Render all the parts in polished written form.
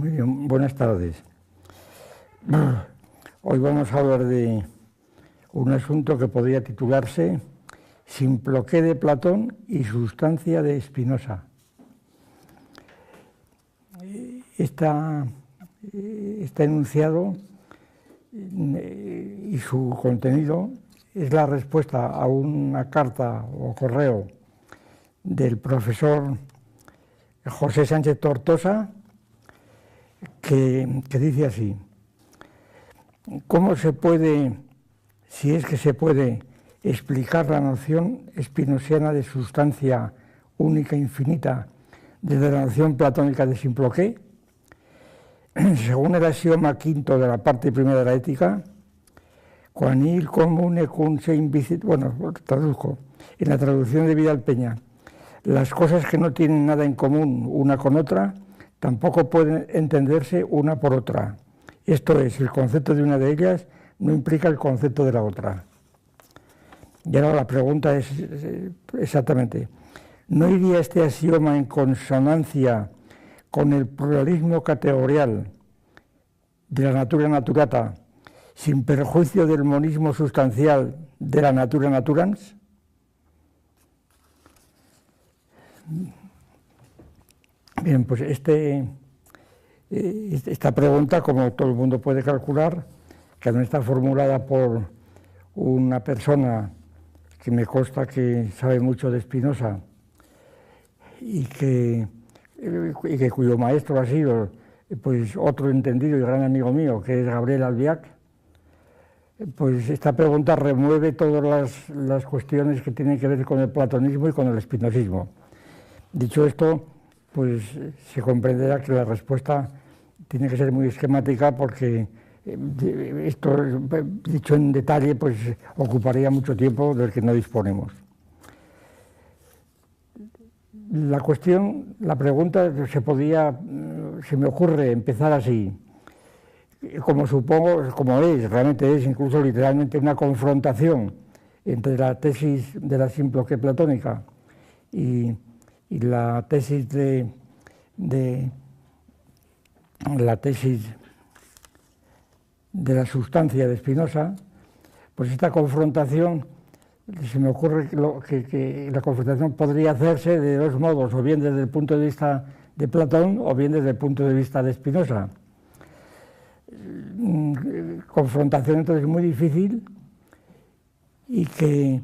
Muy bien, buenas tardes. Hoy vamos a hablar de un asunto que podría titularse Simploqué de Platón y sustancia de Spinoza. Está enunciado y su contenido es la respuesta a una carta o correo del profesor José Sánchez Tortosa, que dice así: ¿cómo se puede, si es que se puede, explicar la noción spinosiana de sustancia única infinita desde la noción platónica de Simploqué? Según el axioma quinto de la parte primera de la ética, quan il comune cum se invicit, bueno, traduzco, en la traducción de Vidal Peña, las cosas que no tienen nada en común una con otra tampoco pueden entenderse una por otra. Esto es, el concepto de una de ellas no implica el concepto de la otra. Y ahora la pregunta es exactamente, ¿no iría este axioma en consonancia con el pluralismo categorial de la natura naturata, sin perjuicio del monismo sustancial de la natura naturans? Bien, pues esta pregunta, como todo el mundo puede calcular, que no está formulada por una persona que me consta que sabe mucho de Spinoza y cuyo maestro ha sido pues otro entendido y gran amigo mío, que es Gabriel Albiac, pues esta pregunta remueve todas las cuestiones que tienen que ver con el platonismo y con el espinosismo. Dicho esto, pues se comprenderá que la respuesta tiene que ser muy esquemática, porque esto, dicho en detalle, pues ocuparía mucho tiempo del que no disponemos. La pregunta se me ocurre empezar así, como supongo, realmente es incluso literalmente una confrontación entre la tesis de la Simploqué platónica y la tesis de la sustancia de Spinoza. Pues esta confrontación, se me ocurre que la confrontación podría hacerse de dos modos, o bien desde el punto de vista de Platón o bien desde el punto de vista de Spinoza. Confrontación entonces muy difícil y que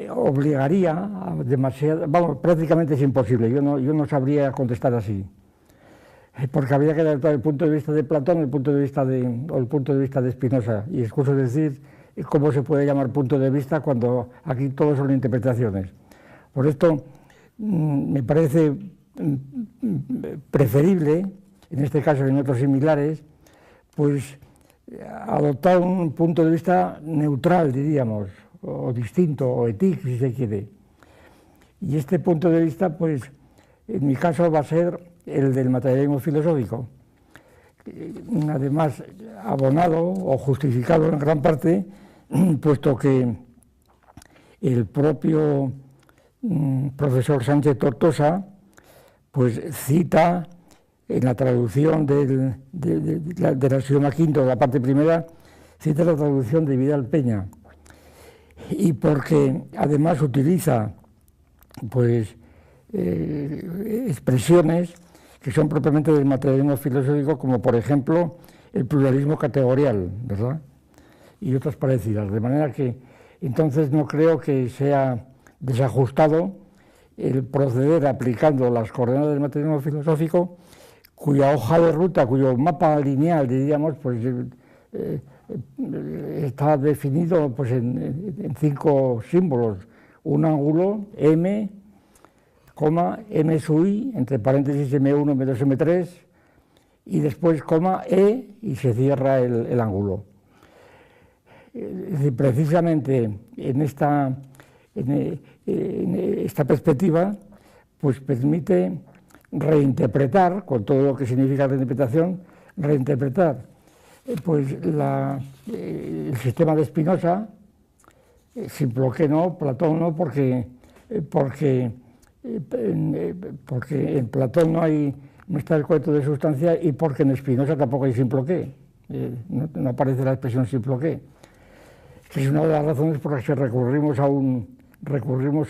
obligaría a prácticamente es imposible, yo no sabría contestar así, porque habría que dar el punto de vista de Platón o el punto de vista de Spinoza, y excuso decir cómo se puede llamar punto de vista cuando aquí todo son interpretaciones. Por esto me parece preferible, en este caso y en otros similares, pues adoptar un punto de vista neutral, diríamos, o distinto, o ético, si se quiere. Y este punto de vista, pues, en mi caso va a ser el del materialismo filosófico, además abonado o justificado en gran parte, puesto que el propio profesor Sánchez Tortosa, pues cita en la traducción del axioma quinto de la parte primera, cita la traducción de Vidal Peña, y porque además utiliza pues expresiones que son propiamente del materialismo filosófico, como por ejemplo el pluralismo categorial, ¿verdad?, y otras parecidas, de manera que entonces no creo que sea desajustado el proceder aplicando las coordenadas del materialismo filosófico, cuya hoja de ruta, cuyo mapa lineal, diríamos, pues está definido pues, en 5 símbolos: un ángulo M, M sub I, entre paréntesis M1, M2, M3, y después E, y se cierra el ángulo. Es decir, precisamente en esta perspectiva, pues permite reinterpretar, con todo lo que significa la interpretación, reinterpretar pues el sistema de Spinoza, Simploqué no, Platón no, porque en Platón no hay no está el concepto de sustancia y porque en Spinoza tampoco hay simploqué, no aparece la expresión simploqué. Es una de las razones por las que recurrimos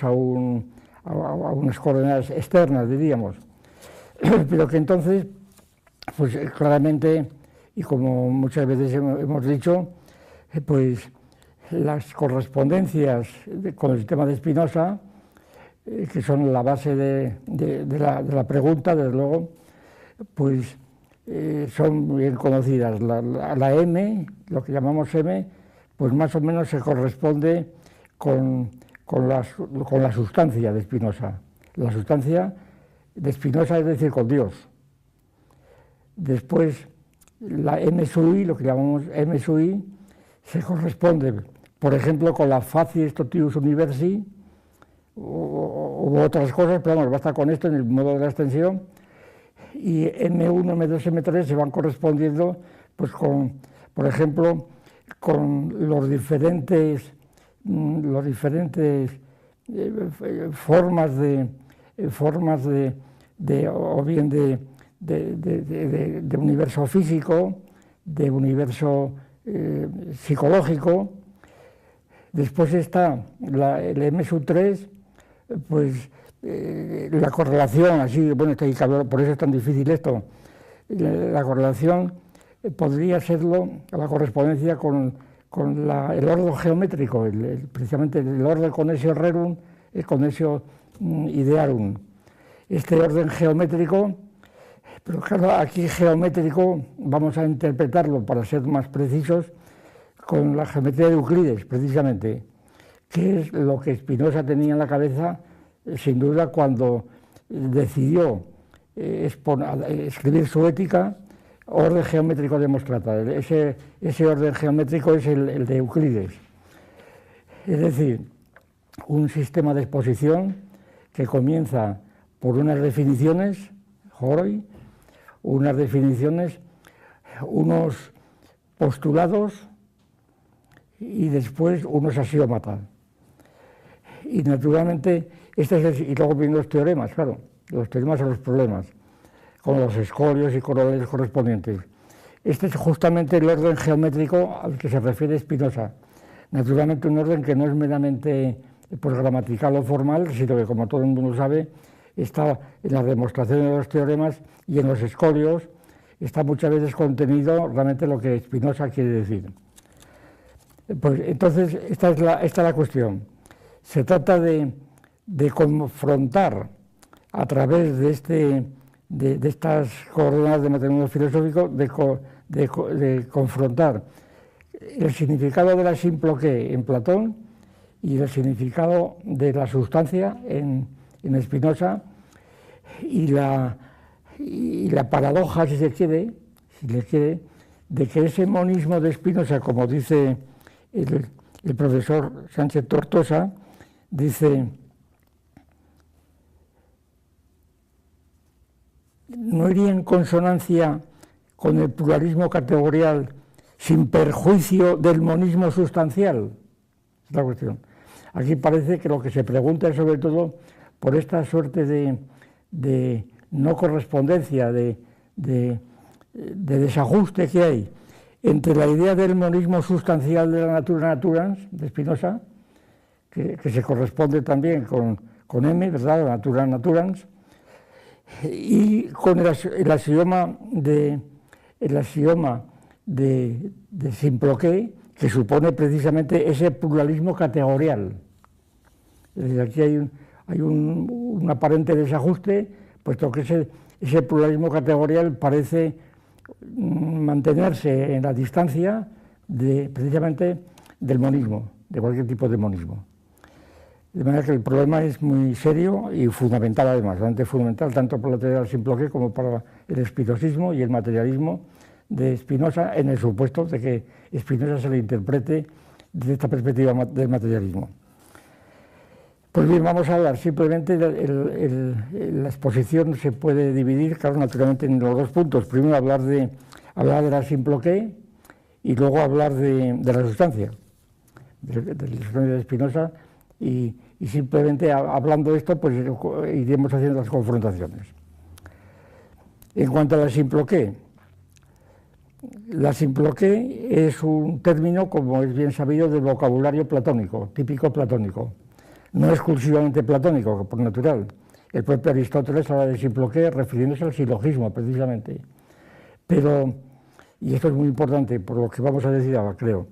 a unas coordenadas externas, diríamos. Pero que entonces, pues claramente, y como muchas veces hemos dicho, pues las correspondencias con el sistema de Spinoza, que son la base de la pregunta, desde luego, pues son bien conocidas. La M, lo que llamamos M, pues más o menos se corresponde con la sustancia de Spinoza. La sustancia de Spinoza es decir, con Dios. Después, la M sub I, lo que llamamos M sub I, se corresponde, por ejemplo, con la facies totius universi, u otras cosas, pero vamos, basta con esto en el modo de la extensión, y M1, M2, M3 se van correspondiendo, pues con, por ejemplo, con los diferentes formas de o bien de universo físico, de universo psicológico. Después está el M sub 3, pues la correlación, así, bueno, por eso es tan difícil esto, la correlación podría serlo la correspondencia con el orden geométrico, precisamente el orden conesio rerum, el conesio idearum. Este orden geométrico, pero claro, aquí geométrico vamos a interpretarlo, para ser más precisos, con la geometría de Euclides, precisamente, que es lo que Spinoza tenía en la cabeza, sin duda, cuando decidió escribir su ética, orden geométrico de Demostrata. Ese orden geométrico es el de Euclides. Es decir, un sistema de exposición que comienza por unas definiciones, horoi, unas definiciones, unos postulados y después unos axiómatas. Y naturalmente, y luego vienen los teoremas, claro, los teoremas son los problemas, con los escolios y corolas correspondientes. Este es justamente el orden geométrico al que se refiere Spinoza. Naturalmente un orden que no es meramente pues, gramatical o formal, sino que, como todo el mundo sabe, está en la demostración de los teoremas y en los escolios, está muchas veces contenido realmente lo que Spinoza quiere decir. Pues entonces, esta es la cuestión. Se trata de confrontar a través de estas coordenadas de materialismo filosófico, de confrontar el significado de la simploqué en Platón y el significado de la sustancia en Spinoza, y la paradoja, si se quiere, de que ese monismo de Spinoza, como dice el profesor Sánchez Tortosa, dice: no iría en consonancia con el pluralismo categorial sin perjuicio del monismo sustancial. Es la cuestión. Aquí parece que lo que se pregunta es sobre todo por esta suerte de no correspondencia, de desajuste que hay entre la idea del monismo sustancial de la natura naturans, de Spinoza, que se corresponde también con M, ¿verdad?, la natura naturans, y con el axioma de simploqué, que supone precisamente ese pluralismo categorial. Es decir, aquí hay un aparente desajuste, puesto que ese pluralismo categorial parece mantenerse en la distancia precisamente del monismo, de cualquier tipo de monismo. De manera que el problema es muy serio y fundamental, además, bastante fundamental, tanto por la teoría del simploqué como para el espinozismo y el materialismo de Spinoza, en el supuesto de que Spinoza se le interprete desde esta perspectiva del materialismo. Pues bien, vamos a hablar simplemente la exposición se puede dividir, claro, naturalmente en los dos puntos. Primero hablar de la simploqué y luego hablar de la sustancia, de la sustancia de Spinoza, y simplemente hablando de esto, pues iremos haciendo las confrontaciones. En cuanto a la simploqué es un término, como es bien sabido, del vocabulario platónico, típico platónico. No exclusivamente platónico, por natural. El propio Aristóteles habla de simploqué refiriéndose al silogismo, precisamente. Pero, y esto es muy importante por lo que vamos a decir ahora, creo,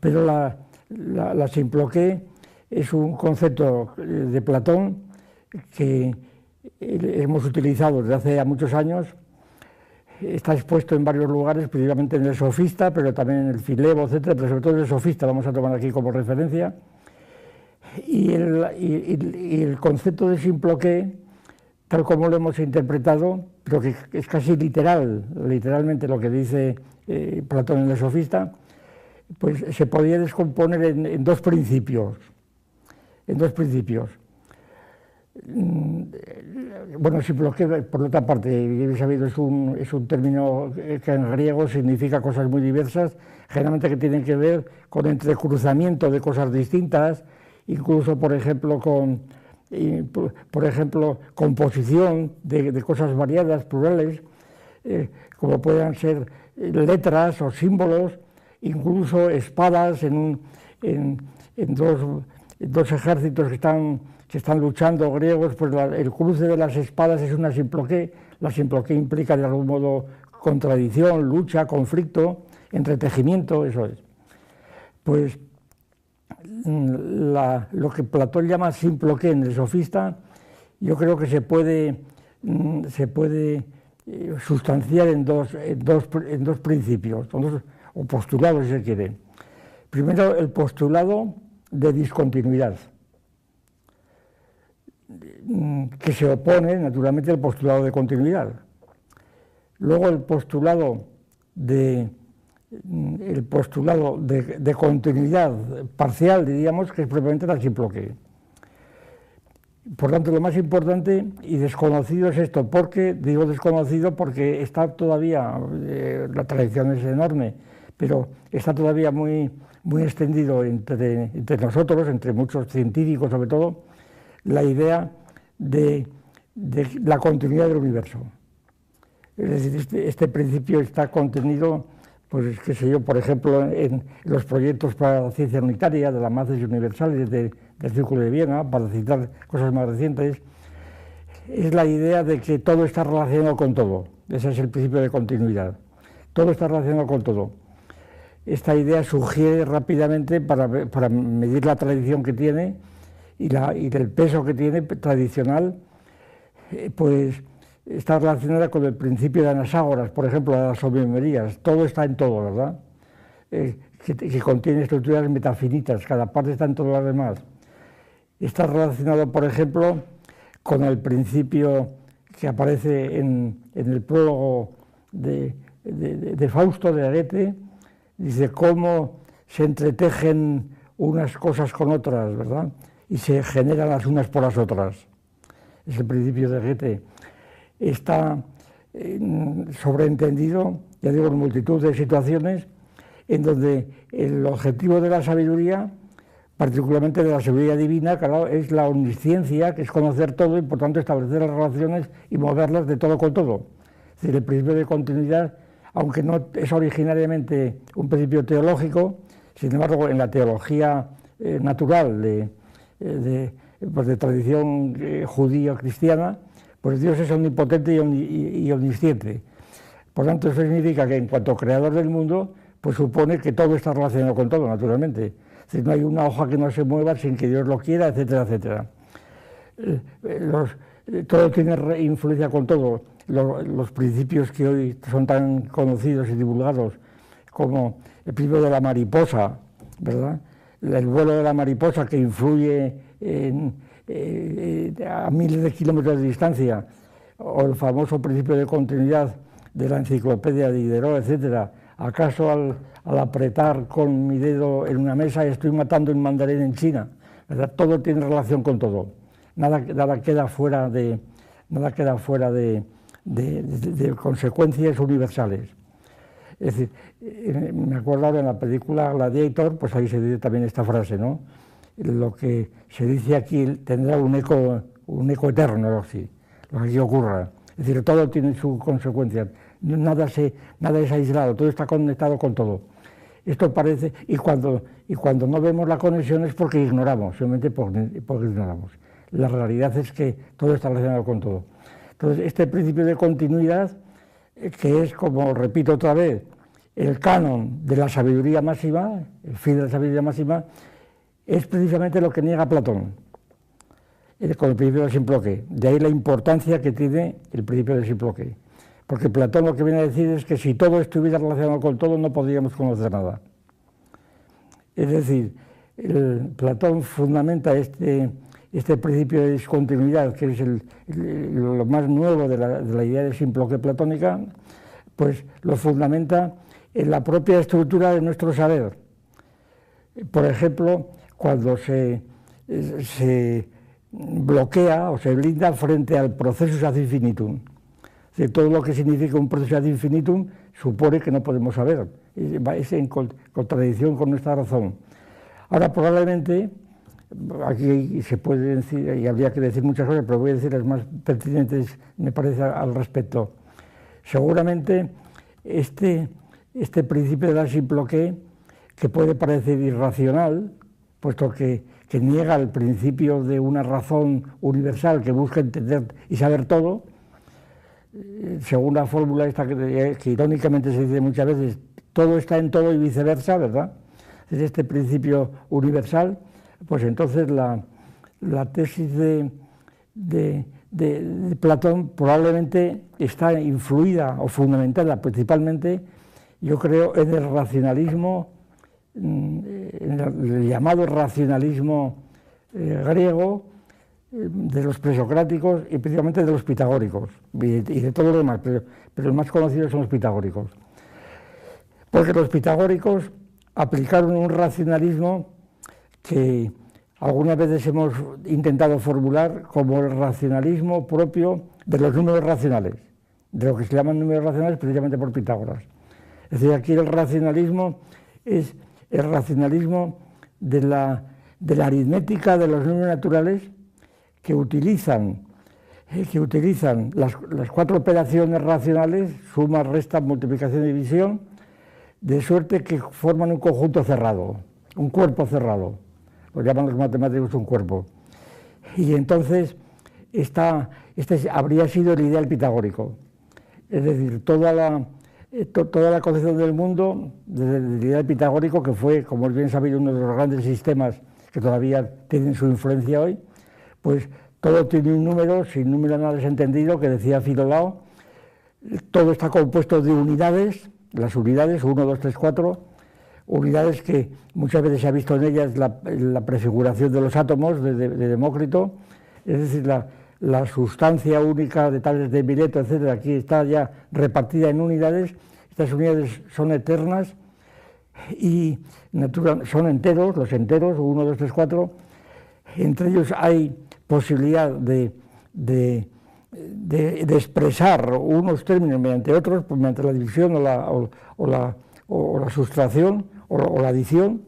pero la simploqué es un concepto de Platón que hemos utilizado desde hace ya muchos años. Está expuesto en varios lugares, principalmente en el Sofista, pero también en el Filebo, etcétera, pero sobre todo en el Sofista vamos a tomar aquí como referencia. Y el concepto de simploqué, tal como lo hemos interpretado, pero que es casi literalmente lo que dice Platón en el Sofista, pues se podría descomponer en dos principios. Bueno, simploqué, por otra parte, bien sabido, es un término que en griego significa cosas muy diversas, generalmente que tienen que ver con entrecruzamiento de cosas distintas, incluso, por ejemplo, composición de cosas variadas, plurales, como puedan ser letras o símbolos, incluso espadas en dos ejércitos que están luchando griegos, pues el cruce de las espadas es una simploqué. La simploqué implica de algún modo contradicción, lucha, conflicto, entretejimiento, eso es. Pues lo que Platón llama simploqué en el Sofista, yo creo que se puede sustanciar en dos principios, o postulados, si se quiere. Primero, el postulado de discontinuidad, que se opone naturalmente al postulado de continuidad. Luego el postulado de continuidad parcial, diríamos, que es propiamente la simploqué. Por tanto, lo más importante y desconocido es esto. Digo desconocido porque está todavía, la tradición es enorme, pero está todavía muy extendido entre nosotros, entre muchos científicos sobre todo, la idea de la continuidad del universo. Es decir, este principio está contenido, pues qué sé yo, por ejemplo, en los proyectos para la ciencia unitaria de las masas universales del Círculo de Viena, para citar cosas más recientes. Es la idea de que todo está relacionado con todo. Ese es el principio de continuidad. Todo está relacionado con todo. Esta idea sugiere rápidamente, para medir la tradición que tiene y del peso que tiene tradicional, pues está relacionada con el principio de Anaxágoras, por ejemplo, de las homeomerías. Todo está en todo, ¿verdad? Que contiene estructuras metafinitas, cada parte está en todo lo demás. Está relacionado, por ejemplo, con el principio que aparece en el prólogo de Fausto, de Goethe. Dice cómo se entretejen unas cosas con otras, ¿verdad? Y se generan las unas por las otras. Es el principio de Goethe. Está sobreentendido, ya digo, en multitud de situaciones en donde el objetivo de la sabiduría, particularmente de la sabiduría divina, claro, es la omnisciencia, que es conocer todo y por tanto establecer las relaciones y moverlas de todo con todo. Es decir, el principio de continuidad, aunque no es originariamente un principio teológico, sin embargo, en la teología natural de tradición judío-cristiana, pues Dios es omnipotente y omnisciente. Por tanto, eso significa que en cuanto creador del mundo, pues supone que todo está relacionado con todo, naturalmente. Es decir, no hay una hoja que no se mueva sin que Dios lo quiera, etcétera, etcétera. Todo tiene influencia con todo. Los principios que hoy son tan conocidos y divulgados, como el principio de la mariposa, ¿verdad? El vuelo de la mariposa, que influye a miles de kilómetros de distancia, o el famoso principio de continuidad de la enciclopedia de Diderot, etcétera. ¿Acaso al apretar con mi dedo en una mesa estoy matando un mandarín en China? ¿Verdad? Todo tiene relación con todo. Nada queda fuera de consecuencias universales. Es decir, me acuerdo ahora en la película Gladiator, pues ahí se dice también esta frase, ¿no? Lo que se dice aquí tendrá un eco eterno, lo que aquí ocurra. Es Es decir, todo tiene su consecuencia, nada es aislado, todo está conectado con todo. Esto parece, y cuando no vemos la conexión es porque ignoramos, simplemente porque ignoramos. La realidad es que todo está relacionado con todo. Entonces, este principio de continuidad, que es, como repito otra vez, el canon de la sabiduría máxima, el fin de la sabiduría máxima, es precisamente lo que niega Platón, con el principio del simploqué. De ahí la importancia que tiene el principio del simploqué. Porque Platón lo que viene a decir es que si todo estuviera relacionado con todo, no podríamos conocer nada. Es decir, Platón fundamenta este principio de discontinuidad, que es lo más nuevo de la idea de simploqué platónica, pues lo fundamenta en la propia estructura de nuestro saber. Por ejemplo, cuando se bloquea o se blinda frente al procesus ad infinitum. Es decir, todo lo que significa un proceso ad infinitum supone que no podemos saber, es en contradicción con nuestra razón. Ahora, probablemente, aquí se puede decir, y habría que decir muchas cosas, pero voy a decir las más pertinentes, me parece, al respecto. Seguramente este principio de la simploqué, que puede parecer irracional, puesto que niega el principio de una razón universal que busca entender y saber todo, según la fórmula esta que irónicamente se dice muchas veces, todo está en todo y viceversa, ¿verdad? Es este principio universal, pues entonces la tesis de Platón probablemente está influida o fundamentada principalmente, yo creo, en el racionalismo, en el llamado racionalismo griego, de los presocráticos y principalmente de los pitagóricos y de todo lo demás, pero los más conocidos son los pitagóricos. Porque los pitagóricos aplicaron un racionalismo que algunas veces hemos intentado formular como el racionalismo propio de los números racionales, de lo que se llaman números racionales precisamente por Pitágoras. Es decir, aquí el racionalismo es el racionalismo de la aritmética de los números naturales que utilizan las cuatro operaciones racionales, suma, resta, multiplicación y división, de suerte que forman un conjunto cerrado, un cuerpo cerrado. Lo llaman los matemáticos un cuerpo. Y entonces habría sido el ideal pitagórico. Es decir, toda la concepción del mundo, desde el ideal pitagórico, que fue, como es bien sabido, uno de los grandes sistemas que todavía tienen su influencia hoy, pues todo tiene un número, sin número nada es entendido, que decía Filolao, todo está compuesto de unidades, las unidades, 1, 2, 3, 4, unidades que muchas veces se ha visto en ellas la prefiguración de los átomos de Demócrito, es decir, la sustancia única de Tales de Mileto, etc., aquí está ya repartida en unidades. Estas unidades son eternas y son enteros, los enteros, 1, 2, 3, 4. Entre ellos hay posibilidad de expresar unos términos mediante otros, pues mediante la división o la sustracción o la adición,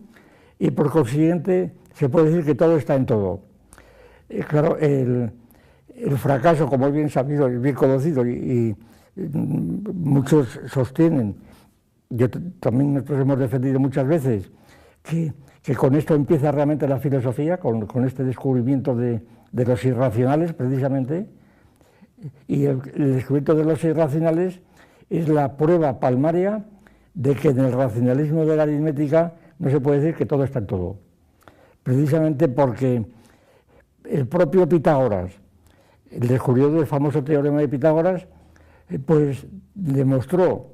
y por consiguiente se puede decir que todo está en todo. Claro, el fracaso, como es bien sabido y bien conocido, y muchos sostienen, también nosotros hemos defendido muchas veces, que con esto empieza realmente la filosofía, con este descubrimiento de los irracionales, precisamente, y el descubrimiento de los irracionales es la prueba palmaria de que en el racionalismo de la aritmética no se puede decir que todo está en todo. Precisamente porque el propio Pitágoras, el descubridor del famoso teorema de Pitágoras, pues demostró,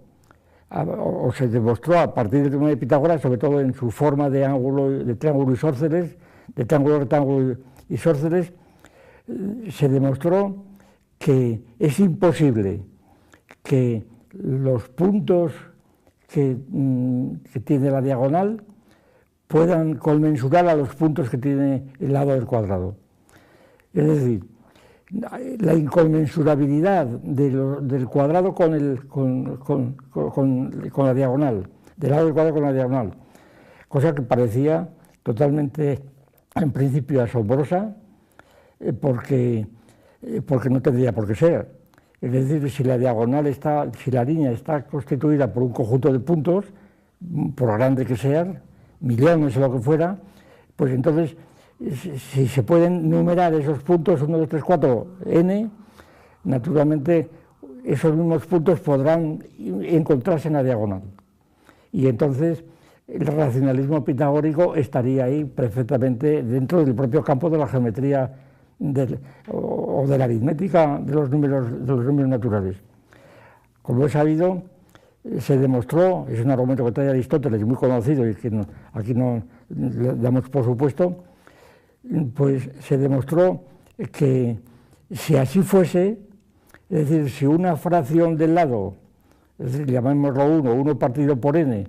o se demostró a partir del teorema de Pitágoras, sobre todo en su forma de triángulo isósceles, de triángulo, rectángulo isósceles, se demostró que es imposible que los puntos que tiene la diagonal puedan conmensurar a los puntos que tiene el lado del cuadrado. Es decir, la inconmensurabilidad del cuadrado con la diagonal, del lado del cuadrado con la diagonal, cosa que parecía totalmente, en principio, asombrosa, porque no tendría por qué ser. Es decir, si la diagonal está, si la línea está constituida por un conjunto de puntos, por grande que sean, millones o lo que fuera, pues entonces, si se pueden numerar esos puntos, 1, 2, 3, 4, n, naturalmente esos mismos puntos podrán encontrarse en la diagonal. Y entonces el racionalismo pitagórico estaría ahí perfectamente dentro del propio campo de la geometría o de la aritmética de los números naturales. Como he sabido, se demostró, es un argumento que trae Aristóteles, muy conocido y que aquí no le damos por supuesto, pues se demostró que si así fuese, es decir, si una fracción del lado, es decir, llamémoslo 1 partido por n,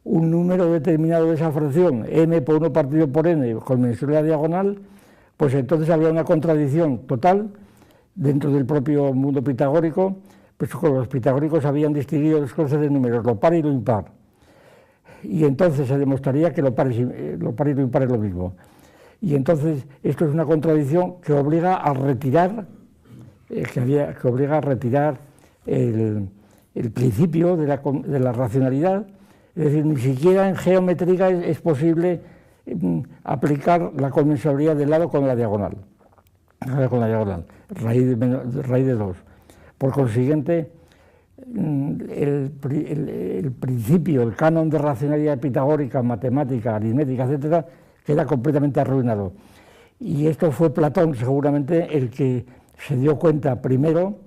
un número determinado de esa fracción, m por 1 partido por n, conmensurable a la diagonal, pues entonces había una contradicción total dentro del propio mundo pitagórico, pues los pitagóricos habían distinguido dos clases de números, lo par y lo impar. Y entonces se demostraría que lo par y lo impar es lo mismo. Y entonces esto es una contradicción que obliga a retirar, el principio de la racionalidad. Es decir, ni siquiera en geometría es posible aplicar la conmensurabilidad del lado con la diagonal, raíz de 2. Por consiguiente, el principio, el canon de racionalidad pitagórica, matemática, aritmética, etcétera, queda completamente arruinado. Y esto fue Platón seguramente el que se dio cuenta primero.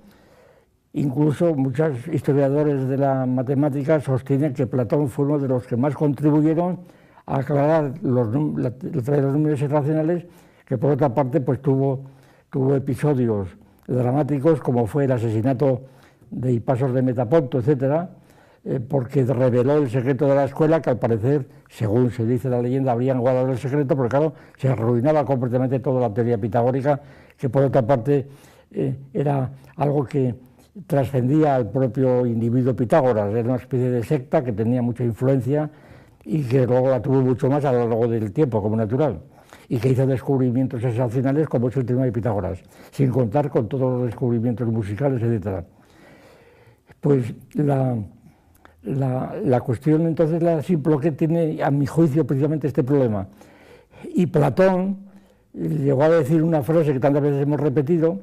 Incluso muchos historiadores de la matemática sostienen que Platón fue uno de los que más contribuyeron a aclarar los números irracionales, que por otra parte pues tuvo episodios dramáticos como fue el asesinato de Hipasos de Metaponto, etcétera, porque reveló el secreto de la escuela, que al parecer, según se dice la leyenda, habrían guardado el secreto, porque claro, se arruinaba completamente toda la teoría pitagórica, que por otra parte era algo que trascendía al propio individuo Pitágoras. Era una especie de secta que tenía mucha influencia y que luego la tuvo mucho más a lo largo del tiempo, como natural, y que hizo descubrimientos excepcionales como es el teorema de Pitágoras, sin contar con todos los descubrimientos musicales, etc. Pues la cuestión entonces, la Simploqué tiene, a mi juicio, precisamente este problema. Y Platón llegó a decir una frase que tantas veces hemos repetido,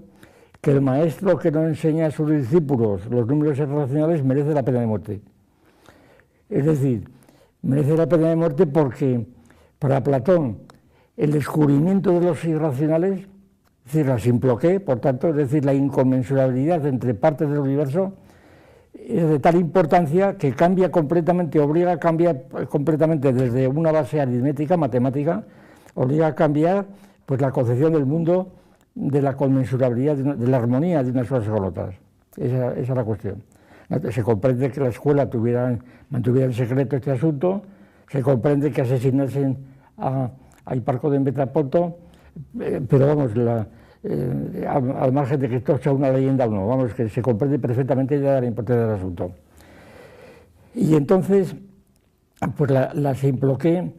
que el maestro que no enseña a sus discípulos los números irracionales merece la pena de muerte. Es decir, merece la pena de muerte porque para Platón el descubrimiento de los irracionales, es decir, la Simploqué, por tanto, es decir, la inconmensurabilidad entre partes del universo, es de tal importancia que cambia completamente, obliga a cambiar completamente desde una base aritmética, matemática, obliga a cambiar pues la concepción del mundo, de la conmensurabilidad, de la armonía de unas cosas con otras. Esa es la cuestión. Se comprende que la escuela mantuviera en secreto este asunto, se comprende que asesinasen a Hiparco de Metaponto, pero vamos, al margen de que esto sea una leyenda o no, vamos, que se comprende perfectamente ya la importancia del asunto. Y entonces, pues la Simploqué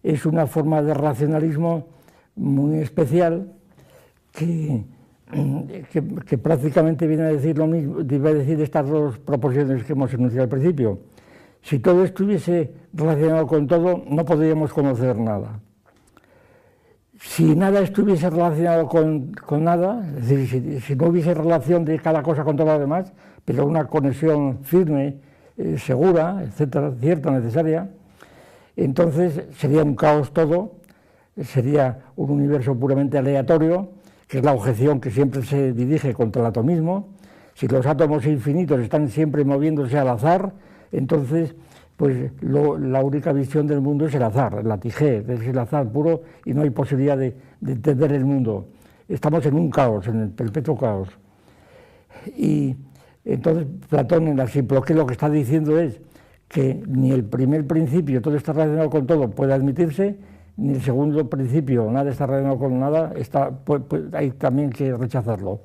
es una forma de racionalismo muy especial, que prácticamente viene a decir lo mismo, viene a decir estas dos proposiciones que hemos enunciado al principio. Si todo estuviese relacionado con todo, no podríamos conocer nada. Si nada estuviese relacionado con nada, es decir, si no hubiese relación de cada cosa con todo lo demás, pero una conexión firme, segura, etcétera, cierta, necesaria, entonces sería un caos todo, sería un universo puramente aleatorio, que es la objeción que siempre se dirige contra el atomismo. Si los átomos infinitos están siempre moviéndose al azar, entonces pues la única visión del mundo es el azar, la tigé, es el azar puro y no hay posibilidad de entender el mundo. Estamos en un caos, en el perpetuo caos. Y entonces Platón en la Simploqué lo que está diciendo es que ni el primer principio, todo está relacionado con todo, puede admitirse, ni el segundo principio, nada está relacionado con nada, hay también que rechazarlo.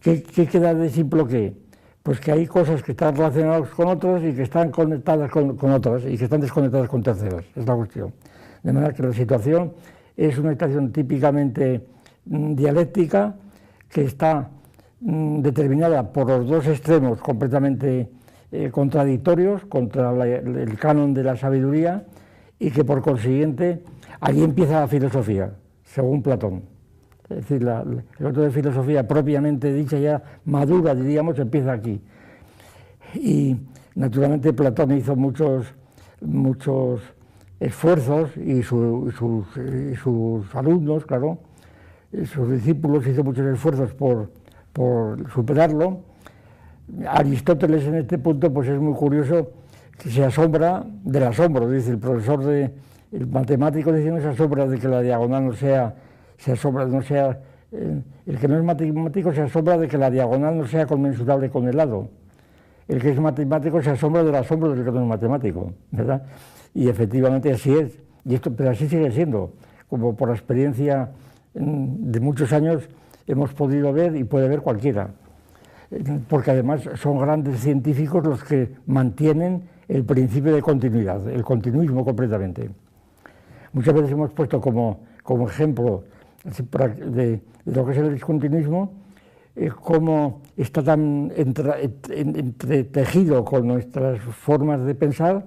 ¿Qué queda de Simploqué? Pues que hay cosas que están relacionadas con otras y que están conectadas con otras y que están desconectadas con terceras, es la cuestión. De manera que la situación es una situación típicamente dialéctica que está determinada por los dos extremos completamente contradictorios contra el canon de la sabiduría, y que por consiguiente allí empieza la filosofía, según Platón. Es decir, el otro de filosofía propiamente dicha, ya madura, diríamos, empieza aquí. Y naturalmente Platón hizo muchos esfuerzos, y sus alumnos, claro, sus discípulos, hizo muchos esfuerzos por superarlo. Aristóteles en este punto pues es muy curioso, que se asombra del asombro, dice el profesor, el matemático diciendo, se asombra de que la diagonal el que no es matemático se asombra de que la diagonal no sea conmensurable con el lado. El que es matemático se asombra del asombro del que no es matemático, ¿verdad? Y efectivamente así es, pero así sigue siendo, como por la experiencia de muchos años hemos podido ver y puede ver cualquiera, porque además son grandes científicos los que mantienen el principio de continuidad, el continuismo completamente. Muchas veces hemos puesto como ejemplo de lo que es el discontinuismo, cómo está tan entretejido con nuestras formas de pensar,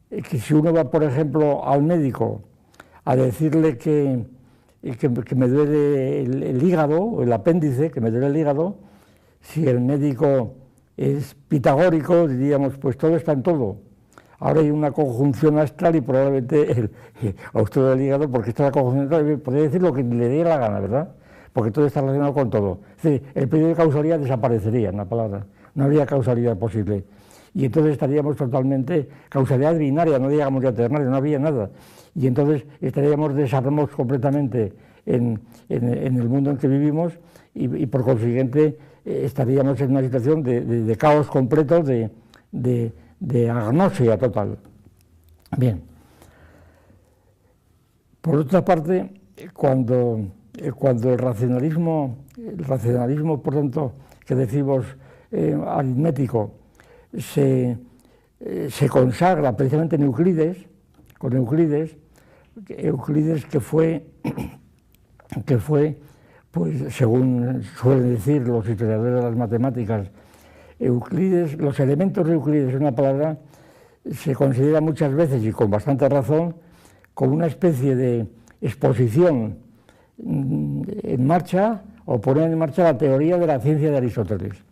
que si uno va, por ejemplo, al médico a decirle que me duele el hígado, o el apéndice, que me duele el hígado, si el médico es pitagórico, diríamos, pues todo está en todo. Ahora hay una conjunción astral y probablemente a usted del hígado, porque está la conjunción astral, podría decir lo que le dé la gana, ¿verdad? Porque todo está relacionado con todo. Es decir, el periodo de causalidad desaparecería, en la palabra. No habría causalidad posible. Y entonces estaríamos totalmente, causalidad binaria, no digamos ya ternaria, no había nada. Y entonces estaríamos desarmados completamente en el mundo en que vivimos, y por consiguiente estaríamos en una situación de caos completo, de agnosia total. Bien. Por otra parte, cuando el racionalismo, por tanto, que decimos aritmético, se consagra precisamente en Euclides, con Euclides que fue, pues según suelen decir los historiadores de las matemáticas, Euclides, los elementos de Euclides, una palabra, se considera muchas veces, y con bastante razón, como una especie de exposición en marcha, o poner en marcha la teoría de la ciencia de Aristóteles.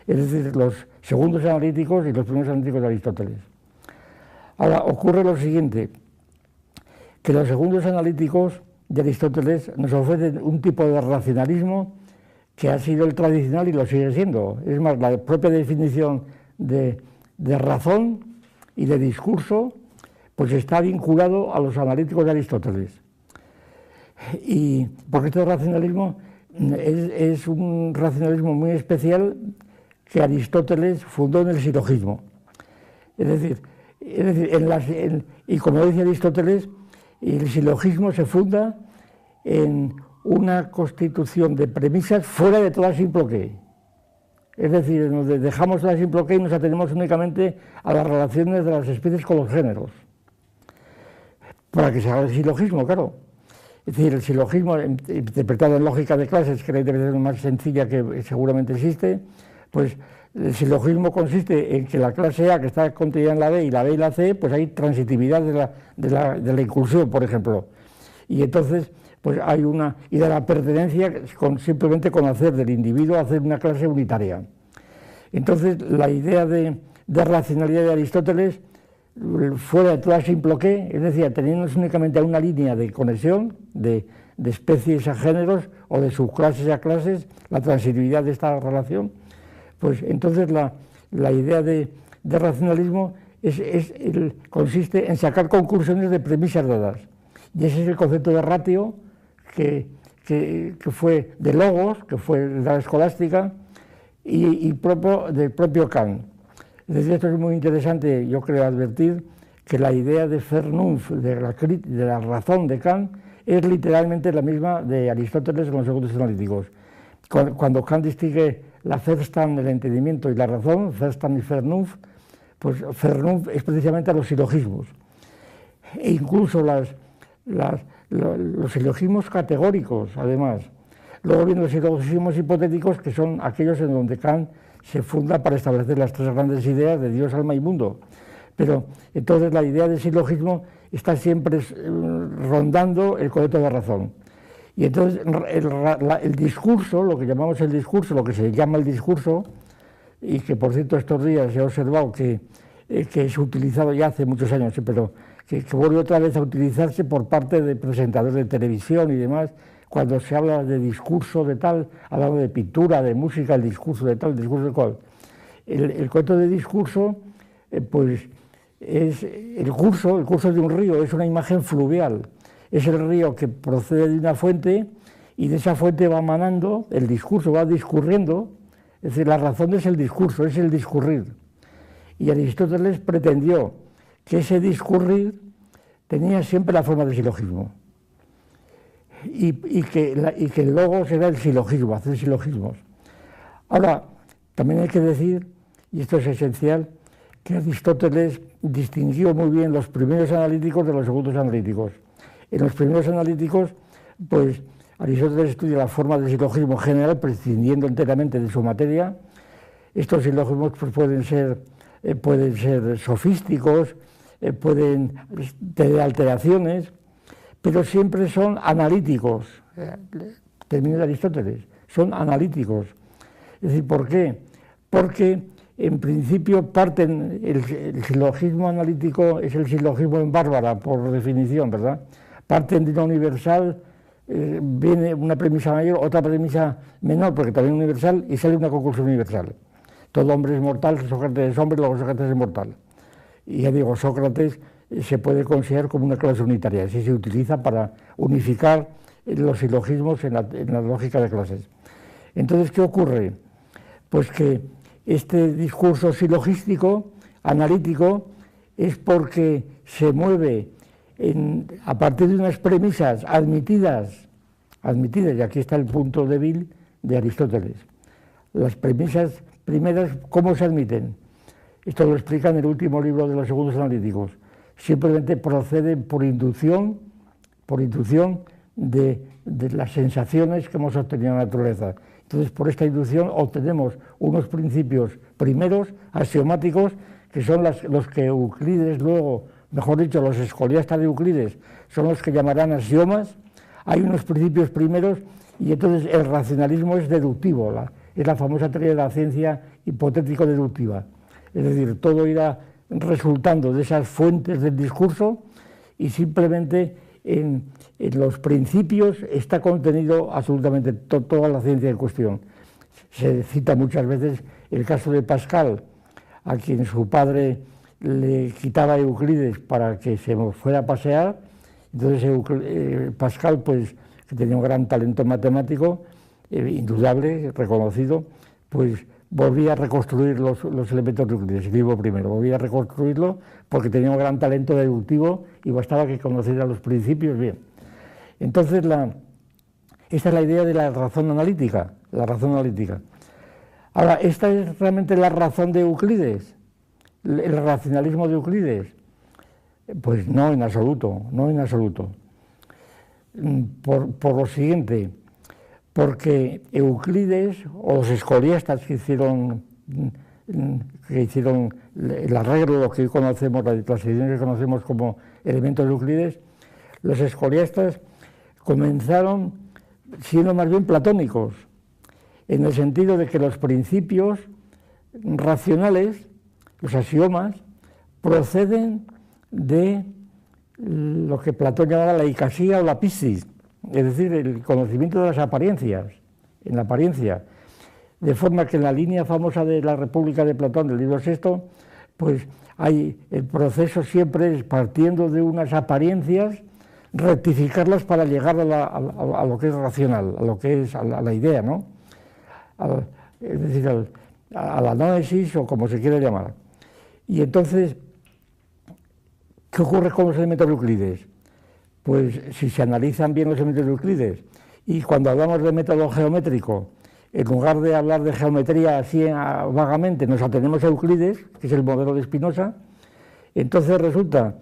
Es decir, los segundos analíticos y los primeros analíticos de Aristóteles. Ahora, ocurre lo siguiente, que los segundos analíticos de Aristóteles nos ofrecen un tipo de racionalismo que ha sido el tradicional y lo sigue siendo. Es más, la propia definición de razón y de discurso pues está vinculado a los analíticos de Aristóteles. Y porque este racionalismo es un racionalismo muy especial que Aristóteles fundó en el silogismo. Es decir, y como dice Aristóteles, el silogismo se funda en una constitución de premisas fuera de toda simploqué. Es decir, nos dejamos la simploqué y nos atenemos únicamente a las relaciones de las especies con los géneros, para que se haga el silogismo, claro. Es decir, el silogismo, interpretado en lógica de clases, que es la interpretación más sencilla que seguramente existe, pues el silogismo consiste en que la clase A, que está contenida en la B, y la B y la C, pues hay transitividad de la inclusión, por ejemplo. Y entonces, pues hay una idea de la pertenencia simplemente con hacer del individuo hacer una clase unitaria. Entonces, la idea de racionalidad de Aristóteles, fuera de toda simploqué, es decir, teniéndonos únicamente a una línea de conexión de especies a géneros o de subclases a clases, la transitividad de esta relación, pues entonces la idea de racionalismo consiste en sacar conclusiones de premisas dadas. Y ese es el concepto de ratio que fue de logos, que fue de la escolástica, y del propio Kant. Es decir, esto es muy interesante, yo creo, advertir que la idea de Vernunft, de la razón de Kant, es literalmente la misma de Aristóteles con los segundos analíticos. Cuando Kant distingue la Verstand, el entendimiento, y la razón, Verstand y Vernunft, pues Vernunft es precisamente a los silogismos. E incluso los silogismos categóricos, además, Luego vienen los silogismos hipotéticos, que son aquellos en donde Kant se funda para establecer las tres grandes ideas de Dios, alma y mundo. Pero entonces la idea del silogismo está siempre rondando el concepto de razón. Y entonces el discurso, lo que llamamos el discurso, lo que se llama el discurso, y que por cierto estos días he observado que es utilizado ya hace muchos años, pero que vuelve otra vez a utilizarse por parte de presentadores de televisión y demás, cuando se habla de discurso de tal, hablando de pintura, de música, el discurso de tal, el discurso de cual. El concepto de discurso, pues es el curso de un río, es una imagen fluvial. Es el río que procede de una fuente y de esa fuente va manando, el discurso va discurriendo, es decir, la razón es el discurso, es el discurrir. Y Aristóteles pretendió que ese discurrir tenía siempre la forma de silogismo y que el logos era el silogismo, hacer silogismos. Ahora, también hay que decir, y esto es esencial, que Aristóteles distinguió muy bien los primeros analíticos de los segundos analíticos. En los primeros analíticos, pues Aristóteles estudia la forma del silogismo general, prescindiendo enteramente de su materia. Estos silogismos pues, pueden ser sofísticos, pueden tener alteraciones, pero siempre son analíticos. Término de Aristóteles, son analíticos. Es decir, ¿por qué? Porque en principio parten, el silogismo analítico es el silogismo en bárbara, por definición, ¿verdad? Parten de una universal, viene una premisa mayor, otra premisa menor, porque también es universal, y sale una conclusión universal. Todo hombre es mortal, Sócrates es hombre, luego Sócrates es mortal. Y ya digo, Sócrates se puede considerar como una clase unitaria, así se utiliza para unificar los silogismos en la lógica de clases. Entonces, ¿qué ocurre? Pues que este discurso silogístico, analítico, es porque se mueve a partir de unas premisas admitidas, y aquí está el punto débil de Aristóteles. Las premisas primeras, ¿cómo se admiten? Esto lo explica en el último libro de los segundos analíticos. Simplemente proceden por inducción de las sensaciones que hemos obtenido en la naturaleza. Entonces, por esta inducción obtenemos unos principios primeros, axiomáticos, que son los que Euclides luego, mejor dicho, los escoliastas de Euclides, son los que llamarán axiomas. Hay unos principios primeros y entonces el racionalismo es deductivo, es la famosa teoría de la ciencia hipotético-deductiva. Es decir, todo irá resultando de esas fuentes del discurso y simplemente en los principios está contenido absolutamente toda la ciencia en cuestión. Se cita muchas veces el caso de Pascal, a quien su padre le quitaba a Euclides para que se fuera a pasear. Entonces Pascal, pues, que tenía un gran talento matemático, indudable, reconocido, pues volvía a reconstruir los elementos de Euclides, el libro primero, volvía a reconstruirlo porque tenía un gran talento deductivo y bastaba que conociera los principios bien. Entonces, esta es la idea de la razón analítica, Ahora, ¿esta es realmente la razón de Euclides? ¿El racionalismo de Euclides? Pues no en absoluto, Por lo siguiente, porque Euclides o los escoliastas que hicieron el arreglo de lo que hoy conocemos, las ideas que conocemos como elementos de Euclides, los escoliastas comenzaron siendo más bien platónicos, en el sentido de que los principios racionales, los axiomas, proceden de lo que Platón llamaba la icasía o la physis, es decir, el conocimiento de las apariencias, en la apariencia, de forma que en la línea famosa de la República de Platón, del libro VI, pues el proceso siempre es partiendo de unas apariencias, rectificarlas para llegar a lo que es racional, a lo que es a la idea, ¿no? Es decir, a la noesis o como se quiera llamar. Y entonces, ¿qué ocurre con los elementos de Euclides? Pues si se analizan bien los elementos de Euclides y cuando hablamos de método geométrico, en lugar de hablar de geometría así vagamente, nos atenemos a Euclides, que es el modelo de Spinoza, entonces resulta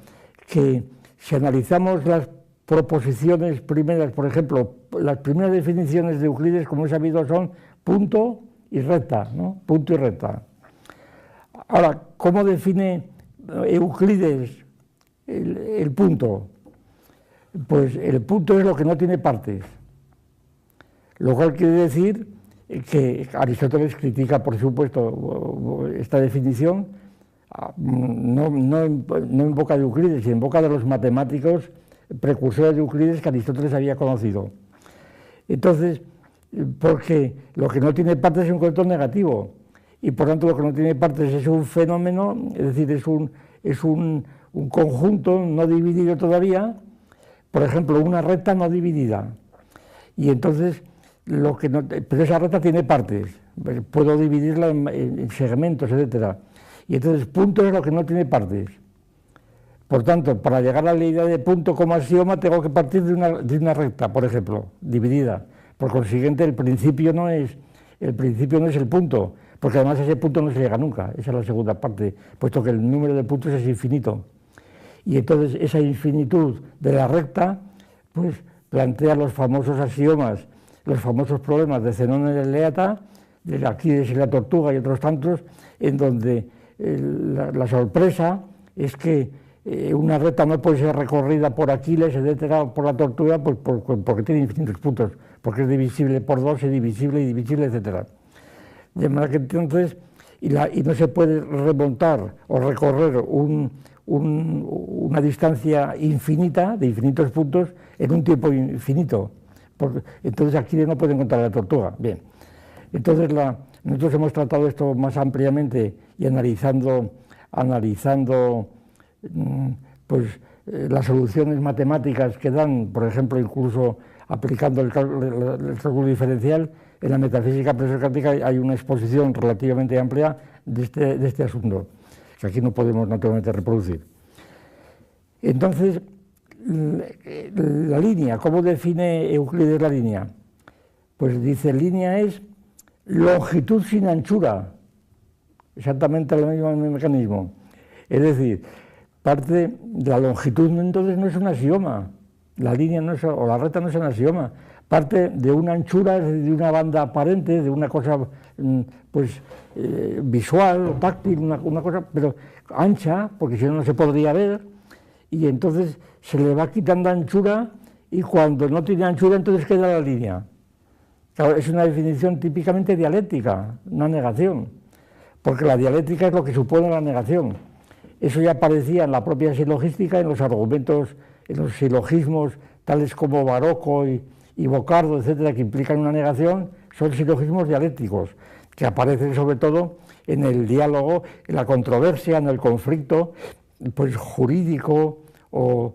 que si analizamos las proposiciones primeras, por ejemplo, las primeras definiciones de Euclides, como he sabido, son punto y recta, ¿no? Punto y recta. Ahora, ¿cómo define Euclides el punto? Pues el punto es lo que no tiene partes, lo cual quiere decir que Aristóteles critica, por supuesto, esta definición, no en boca de Euclides, sino en boca de los matemáticos precursores de Euclides que Aristóteles había conocido. Entonces, porque lo que no tiene partes es un concepto negativo, y por tanto lo que no tiene partes es un fenómeno, es decir, es un conjunto no dividido todavía, por ejemplo, una recta no dividida. Y entonces, pero esa recta tiene partes, puedo dividirla en segmentos, etc. Y entonces, punto es lo que no tiene partes. Por tanto, para llegar a la idea de punto como axioma, tengo que partir de una recta, por ejemplo, dividida. Por consiguiente, el principio no es el punto, porque además ese punto no se llega nunca, esa es la segunda parte, puesto que el número de puntos es infinito. Y entonces esa infinitud de la recta, pues plantea los famosos axiomas, los famosos problemas de Zenón y Eleata, de Aquiles y la tortuga y otros tantos, en donde la sorpresa es que una recta no puede ser recorrida por Aquiles, etcétera, por la tortuga, pues porque tiene infinitos puntos, porque es divisible por dos, es divisible y divisible, etcétera. De manera que entonces, y no se puede remontar o recorrer una distancia infinita, de infinitos puntos, en un tiempo infinito. Entonces Aquiles no puede encontrar la tortuga. Bien, entonces nosotros hemos tratado esto más ampliamente y analizando pues, las soluciones matemáticas que dan, por ejemplo, incluso aplicando el cálculo diferencial. En la metafísica presocrática hay una exposición relativamente amplia de este asunto, que aquí no podemos naturalmente reproducir. Entonces, la línea, ¿cómo define Euclides la línea? Pues dice, línea es longitud sin anchura, exactamente el mismo mecanismo. Es decir, parte de la longitud entonces no es un axioma, la línea no es, o la recta no es un axioma, parte de una anchura, de una banda aparente, de una cosa pues visual, táctil, una cosa, pero ancha, porque si no, no se podría ver, y entonces se le va quitando anchura, y cuando no tiene anchura, entonces queda la línea. Claro, es una definición típicamente dialéctica, una negación, porque la dialéctica es lo que supone la negación. Eso ya aparecía en la propia silogística, en los argumentos, en los silogismos, tales como Barocco y Bocardo, etcétera, que implican una negación, son silogismos dialécticos, que aparecen sobre todo en el diálogo, en la controversia, en el conflicto, pues jurídico o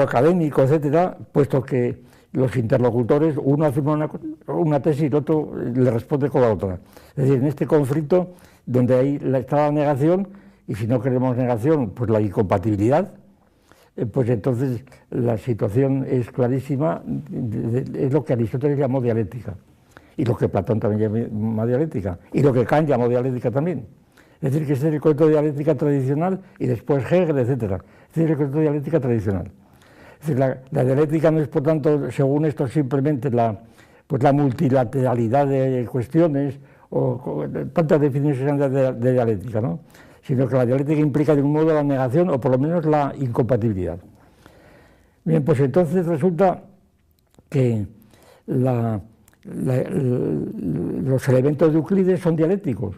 académico, etcétera, puesto que los interlocutores, uno afirma una tesis y el otro le responde con la otra. Es decir, en este conflicto, donde ahí está la negación, y si no queremos negación, pues la incompatibilidad, pues entonces la situación es clarísima, es lo que Aristóteles llamó dialéctica, y lo que Platón también llama dialéctica, y lo que Kant llamó dialéctica también. Es decir, que este es el concepto de dialéctica tradicional, y después Hegel, etcétera. Es decir, el concepto de dialéctica tradicional. Es decir, la dialéctica no es, por tanto, según esto, simplemente la multilateralidad de cuestiones, o tantas definiciones de dialéctica, ¿no? Sino que la dialéctica implica de un modo la negación o por lo menos la incompatibilidad. Bien, pues entonces resulta que los elementos de Euclides son dialécticos.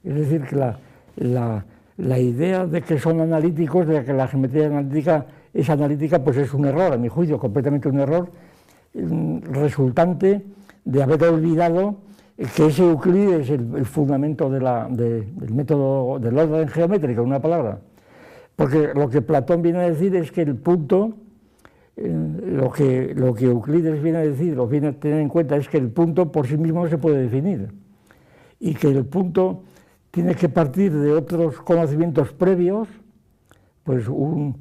Es decir, que la idea de que son analíticos, de que la geometría analítica es analítica, pues es un error, a mi juicio, completamente un error, resultante de haber olvidado que ese Euclides es el fundamento del método del orden geométrico, en una palabra. Porque lo que Platón viene a decir es que el punto, lo que Euclides viene a decir, o viene a tener en cuenta, es que el punto por sí mismo no se puede definir. Y que el punto tiene que partir de otros conocimientos previos, pues un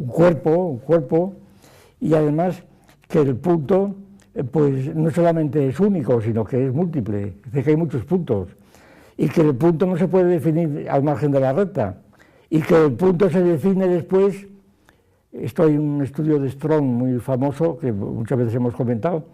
cuerpo, y además que el punto pues no solamente es único, sino que es múltiple, es decir, que hay muchos puntos, y que el punto no se puede definir al margen de la recta, y que el punto se define después Esto hay un estudio de Strong muy famoso, que muchas veces hemos comentado,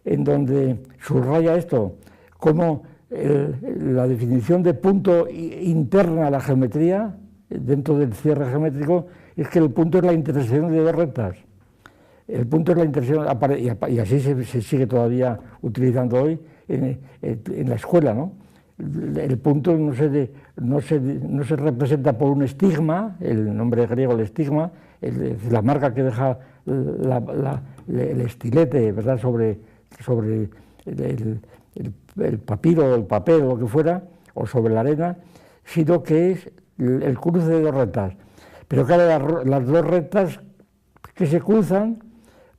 en donde subraya esto, cómo la definición de punto interna a la geometría, dentro del cierre geométrico, es que el punto es la intersección de dos rectas. El punto es la intersección, y así se sigue todavía utilizando hoy en la escuela, ¿no? El punto no se representa por un estigma, el nombre griego, el estigma, la marca que deja el estilete, ¿verdad?, sobre el papiro, el papel o lo que fuera, o sobre la arena, sino que es el cruce de dos rectas. Pero claro, las dos rectas que se cruzan,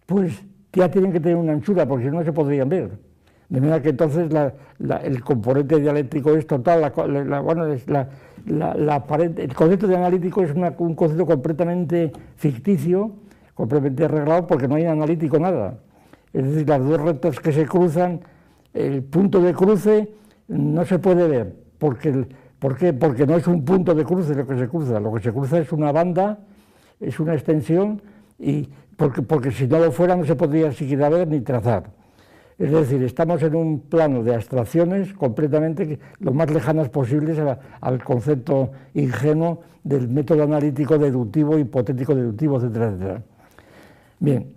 pues ya tienen que tener una anchura, porque si no se podrían ver. De manera que entonces el componente dialéctrico es total, el concepto de analítico es un concepto completamente ficticio, completamente arreglado, porque no hay analítico nada. Es decir, las dos rectas que se cruzan, el punto de cruce no se puede ver. ¿Por qué? Porque no es un punto de cruce lo que se cruza es una banda, es una extensión, y porque si no lo fuera no se podría siquiera ver ni trazar. Es decir, estamos en un plano de abstracciones completamente lo más lejanas posibles al concepto ingenuo del método analítico deductivo, hipotético deductivo, etcétera, etcétera. Bien,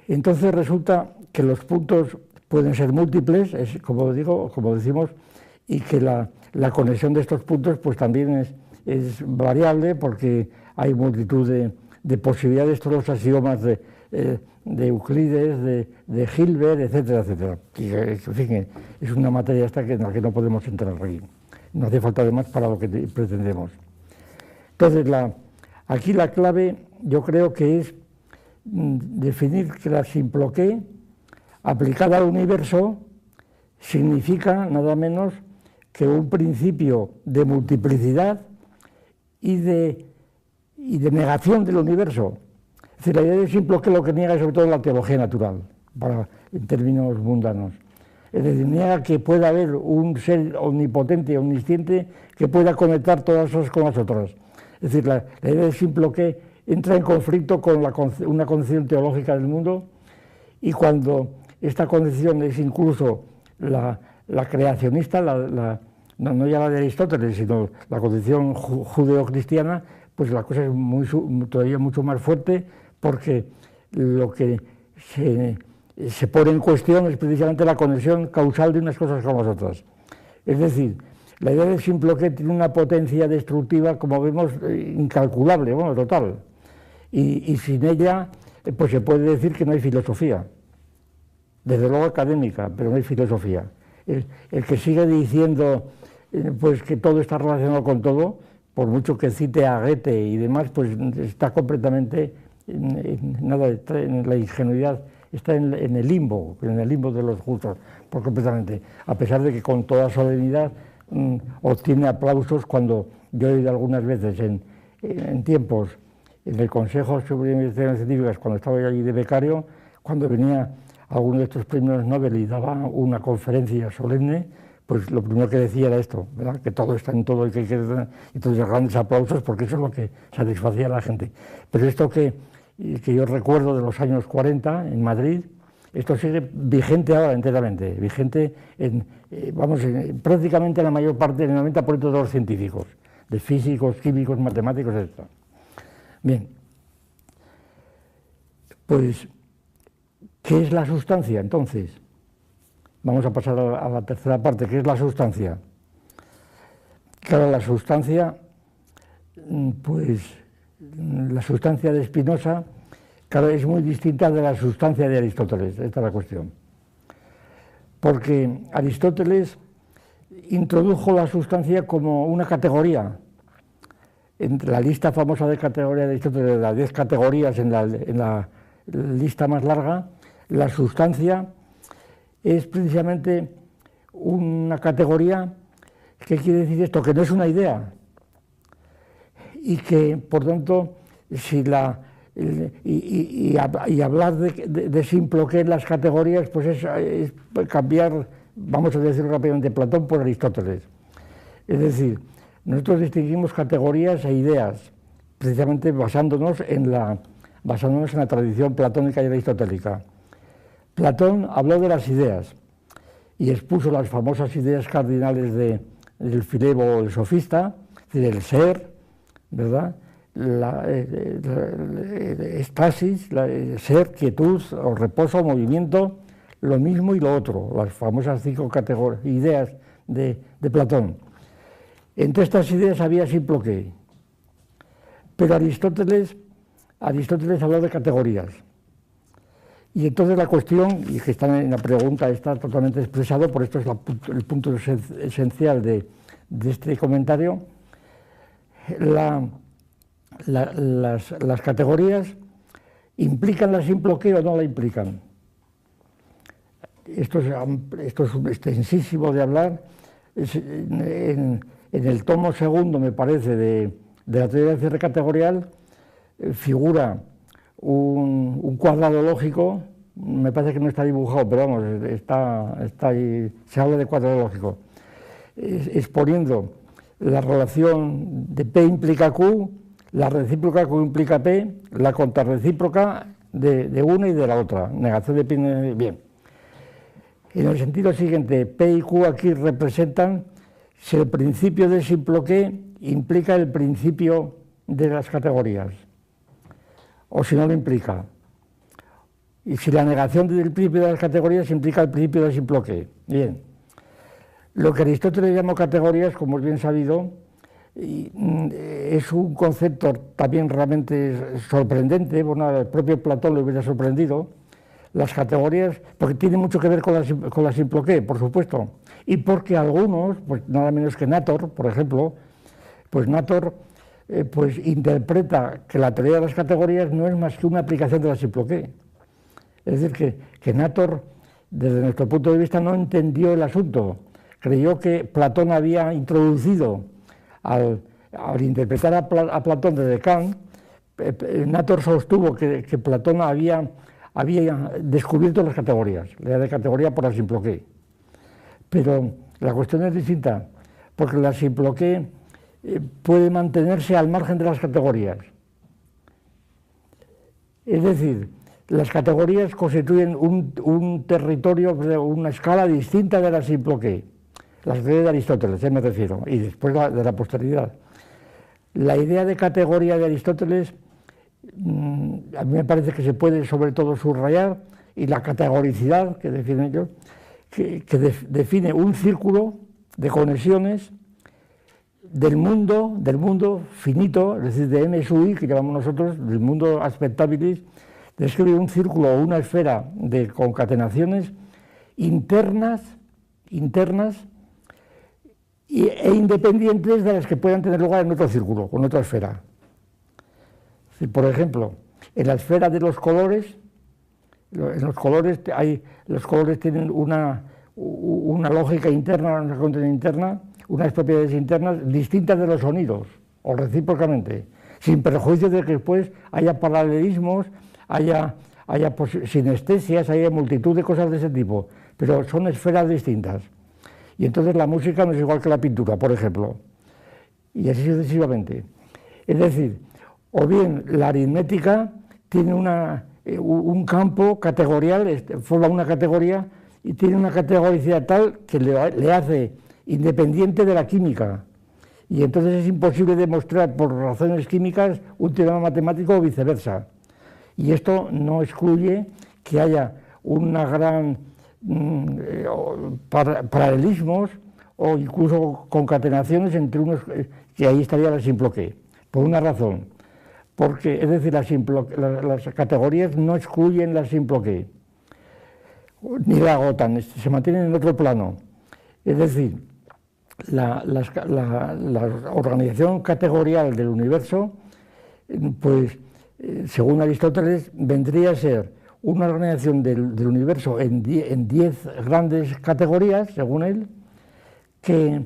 entonces resulta que los puntos pueden ser múltiples, como decimos, y que la conexión de estos puntos pues también es variable, porque hay multitud de posibilidades, todos los axiomas de Euclides, de Hilbert, etcétera, etcétera. Y, en fin, es una materia en la que no podemos entrar aquí. No hace falta además para lo que pretendemos. Entonces, aquí la clave yo creo que es definir que la simploqué aplicada al universo significa nada menos que un principio de multiplicidad y de negación del universo. Es decir, la idea de simploqué lo que niega es sobre todo la teología natural, en términos mundanos. Es decir, niega que pueda haber un ser omnipotente, omnisciente, que pueda conectar todas las cosas con las otras. Es decir, la idea de simploqué entra en conflicto con una concepción teológica del mundo, y cuando esta concepción es incluso la creacionista, no ya la de Aristóteles, sino la concepción judeocristiana, pues la cosa es todavía mucho más fuerte, porque lo que se pone en cuestión es precisamente la conexión causal de unas cosas con las otras. Es decir, la idea de simploqué tiene una potencia destructiva, como vemos, incalculable, bueno, total. Y sin ella, pues se puede decir que no hay filosofía. Desde luego académica, pero no hay filosofía. El que sigue diciendo pues que todo está relacionado con todo, por mucho que cite a Goethe y demás, pues está completamente en la ingenuidad, está en el limbo de los justos, completamente, a pesar de que con toda solemnidad obtiene aplausos cuando yo he oído algunas veces en tiempos en el Consejo Superior de Investigaciones Científicas, cuando estaba yo allí de becario, cuando venía alguno de estos premios Nobel y daba una conferencia solemne, pues lo primero que decía era esto, ¿verdad?, que todo está en todo y que hay que dar entonces grandes aplausos, porque eso es lo que satisfacía a la gente. Pero esto que yo recuerdo de los años 40 en Madrid, esto sigue vigente ahora enteramente, vigente prácticamente en la mayor parte, en el 90% de los científicos, de físicos, químicos, matemáticos, etc. Bien, pues, ¿qué es la sustancia entonces? Vamos a pasar a la tercera parte. ¿Qué es la sustancia? Claro, la sustancia, pues la sustancia de Spinoza, claro, es muy distinta de la sustancia de Aristóteles. Esta es la cuestión. Porque Aristóteles introdujo la sustancia como una categoría. Entre la lista famosa de categorías de Aristóteles, las 10 categorías en la lista más larga, la sustancia es precisamente una categoría. ¿Qué quiere decir esto? Que no es una idea, y que, por tanto, hablar de simploqué en las categorías, pues es cambiar, vamos a decir rápidamente, Platón por Aristóteles. Es decir, nosotros distinguimos categorías e ideas, precisamente basándonos en la tradición platónica y aristotélica. Platón habló de las ideas y expuso las famosas ideas cardinales del Filebo, el sofista, es decir, el ser, ¿verdad? Estasis, ser, quietud, o reposo, o movimiento, lo mismo y lo otro, las famosas 5 ideas de Platón. Entre estas ideas había Simploqué, pero Aristóteles habló de categorías. Y entonces la cuestión, y que está en la pregunta, está totalmente expresado, por esto es el punto esencial de este comentario. Las categorías implican la Simploqué o no la implican. Esto es extensísimo de hablar. En el tomo segundo, me parece, de la teoría del cierre categorial, figura un cuadrado lógico, me parece que no está dibujado, pero vamos, está ahí, se habla de cuadrado lógico, exponiendo la relación de P implica Q, la recíproca Q implica P, la contrarrecíproca de una y de la otra, negación de P, bien. En el sentido siguiente, P y Q aquí representan si el principio de Simploqué implica el principio de las categorías, o si no lo implica. Y si la negación del principio de las categorías implica el principio de Simploqué. Bien. Lo que Aristóteles llamó categorías, como es bien sabido, es un concepto también realmente sorprendente. Bueno, al propio Platón le hubiera sorprendido. Las categorías, porque tiene mucho que ver con la Simploqué, por supuesto, y porque algunos, pues nada menos que Nator, por ejemplo, pues Nator pues interpreta que la teoría de las categorías no es más que una aplicación de la Simploqué. Es decir, que Nator, desde nuestro punto de vista, no entendió el asunto. Creyó que Platón había introducido, al interpretar a Platón desde Kant, Nator sostuvo que Platón había descubierto las categorías, la idea de categoría por la Simploqué. Pero la cuestión es distinta, porque la Simploqué puede mantenerse al margen de las categorías. Es decir, las categorías constituyen un territorio, una escala distinta de la Simploqué. Las ideas de Aristóteles, me refiero, y después de la posteridad. La idea de categoría de Aristóteles, a mí me parece que se puede sobre todo subrayar, y la categoricidad que define ellos, que define un círculo de conexiones del mundo finito, es decir, de M sub I, que llamamos nosotros, del mundo aspectabilis, describe un círculo o una esfera de concatenaciones internas e independientes de las que puedan tener lugar en otro círculo, en otra esfera. Por ejemplo, en la esfera de los colores, los colores tienen una lógica interna, una contención interna, unas propiedades internas distintas de los sonidos, o recíprocamente, sin perjuicio de que después haya paralelismos, haya sinestesias, haya multitud de cosas de ese tipo, pero son esferas distintas. Y entonces la música no es igual que la pintura, por ejemplo, y así sucesivamente. Es decir, o bien la aritmética tiene un campo categorial, forma una categoría y tiene una categoricidad tal que le hace independiente de la química. Y entonces es imposible demostrar por razones químicas un teorema matemático o viceversa. Y esto no excluye que haya una gran paralelismos o incluso concatenaciones entre unos, que ahí estaría la Simploqué, por una razón, porque es decir, las categorías no excluyen la Simploqué, ni la agotan, se mantienen en otro plano. Es decir, la organización categorial del universo, pues según Aristóteles, vendría a ser una organización del universo en 10 grandes categorías, según él, que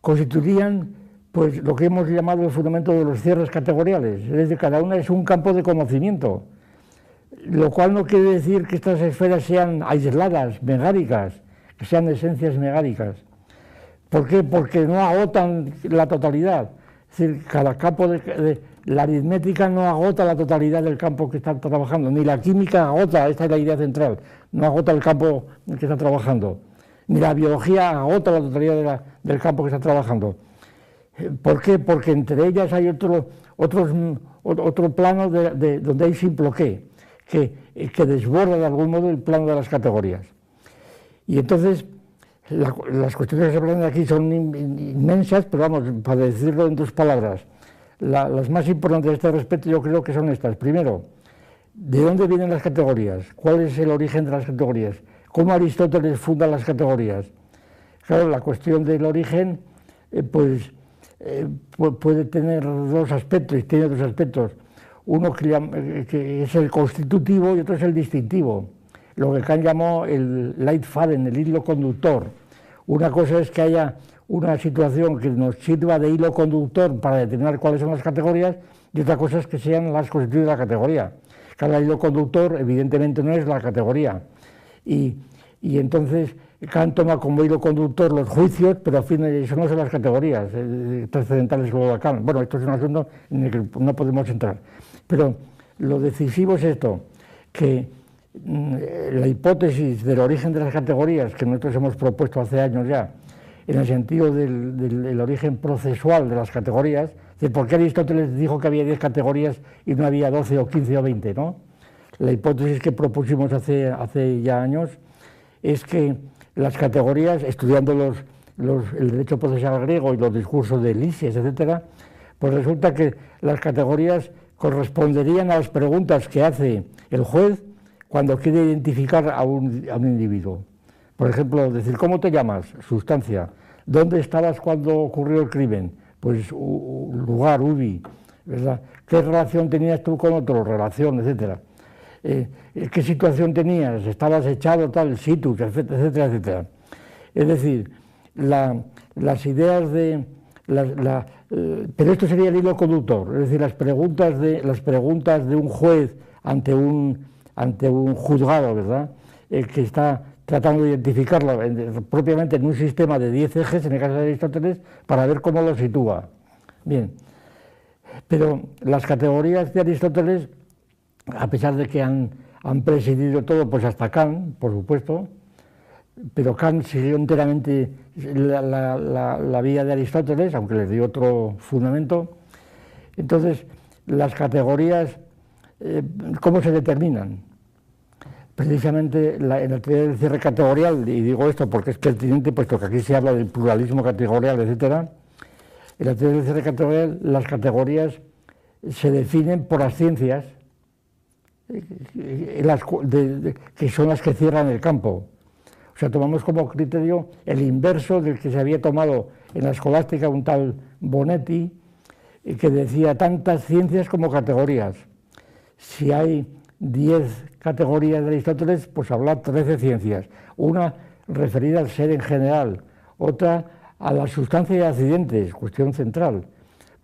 constituirían pues, lo que hemos llamado el fundamento de los cierres categoriales. Es decir, cada una es un campo de conocimiento, lo cual no quiere decir que estas esferas sean aisladas, megáricas, que sean esencias megáricas. ¿Por qué? Porque no agotan la totalidad. Es decir, cada campo la aritmética no agota la totalidad del campo que está trabajando, ni la química agota, esta es la idea central, no agota el campo que está trabajando, ni la biología agota la totalidad del campo que está trabajando. ¿Por qué? Porque entre ellas hay otro plano donde hay simple que desborda de algún modo el plano de las categorías. Y entonces, las cuestiones que se plantean aquí son inmensas, pero vamos, para decirlo en 2 palabras, las más importantes de este respecto yo creo que son estas. Primero, ¿de dónde vienen las categorías? ¿Cuál es el origen de las categorías? ¿Cómo Aristóteles funda las categorías? Claro, la cuestión del origen, puede tener 2 aspectos, tiene 2 aspectos. Uno que es el constitutivo y otro es el distintivo, lo que Kant llamó el Leitfaden, el hilo conductor. Una cosa es que haya una situación que nos sirva de hilo conductor para determinar cuáles son las categorías, y otra cosa es que sean las constitutivas de la categoría. Cada hilo conductor evidentemente no es la categoría. Y entonces Kant toma como hilo conductor los juicios, pero a fin eso no son las categorías trascendentales luego de Kant. Bueno, esto es un asunto en el que no podemos entrar. Pero lo decisivo es esto, que la hipótesis del origen de las categorías que nosotros hemos propuesto hace años ya, en el sentido del origen procesual de las categorías, de por qué Aristóteles dijo que había 10 categorías y no había 12 o 15 o 20, ¿no? La hipótesis que propusimos hace ya años es que las categorías, estudiando el derecho procesal griego y los discursos de Lisias, etc., pues resulta que las categorías corresponderían a las preguntas que hace el juez cuando quiere identificar a un individuo. Por ejemplo, decir, ¿cómo te llamas? Sustancia. ¿Dónde estabas cuando ocurrió el crimen? Pues lugar, ubi, ¿verdad? ¿Qué relación tenías tú con otro? Relación, etcétera. ¿Qué situación tenías? ¿Estabas echado, tal, situs, etcétera, etcétera? Es decir, las ideas de... pero esto sería el hilo conductor, es decir, las preguntas de un juez ante un juzgado, ¿verdad? Que está tratando de identificarlo propiamente en un sistema de 10 ejes, en el caso de Aristóteles, para ver cómo lo sitúa. Bien, pero las categorías de Aristóteles, a pesar de que han presidido todo, pues hasta Kant, por supuesto, pero Kant siguió enteramente la vía de Aristóteles, aunque le dio otro fundamento. Entonces, las categorías, ¿cómo se determinan? Precisamente en la teoría del cierre categorial, y digo esto porque es pertinente, puesto que aquí se habla del pluralismo categorial, etc. En la teoría del cierre categorial, las categorías se definen por las ciencias, que son las que cierran el campo. O sea, tomamos como criterio el inverso del que se había tomado en la escolástica un tal Bonetti, que decía tantas ciencias como categorías. Si hay 10 categorías de Aristóteles, pues habla 13 ciencias. Una referida al ser en general, otra a la sustancia y accidentes, cuestión central,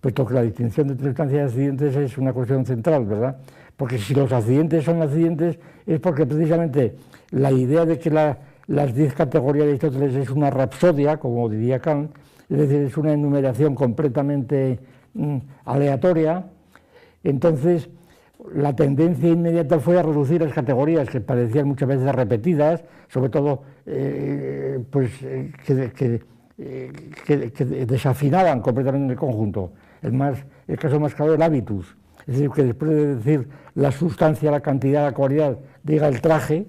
puesto que la distinción entre sustancia y accidentes es una cuestión central, ¿verdad? Porque si los accidentes son accidentes es porque precisamente la idea de que las 10 categorías de Aristóteles es una rapsodia, como diría Kant, es decir, es una enumeración completamente aleatoria. Entonces, la tendencia inmediata fue a reducir las categorías que parecían muchas veces repetidas, sobre todo que desafinaban completamente el conjunto. El caso más claro, el habitus, es decir, que después de decir la sustancia, la cantidad, la cualidad, diga el traje.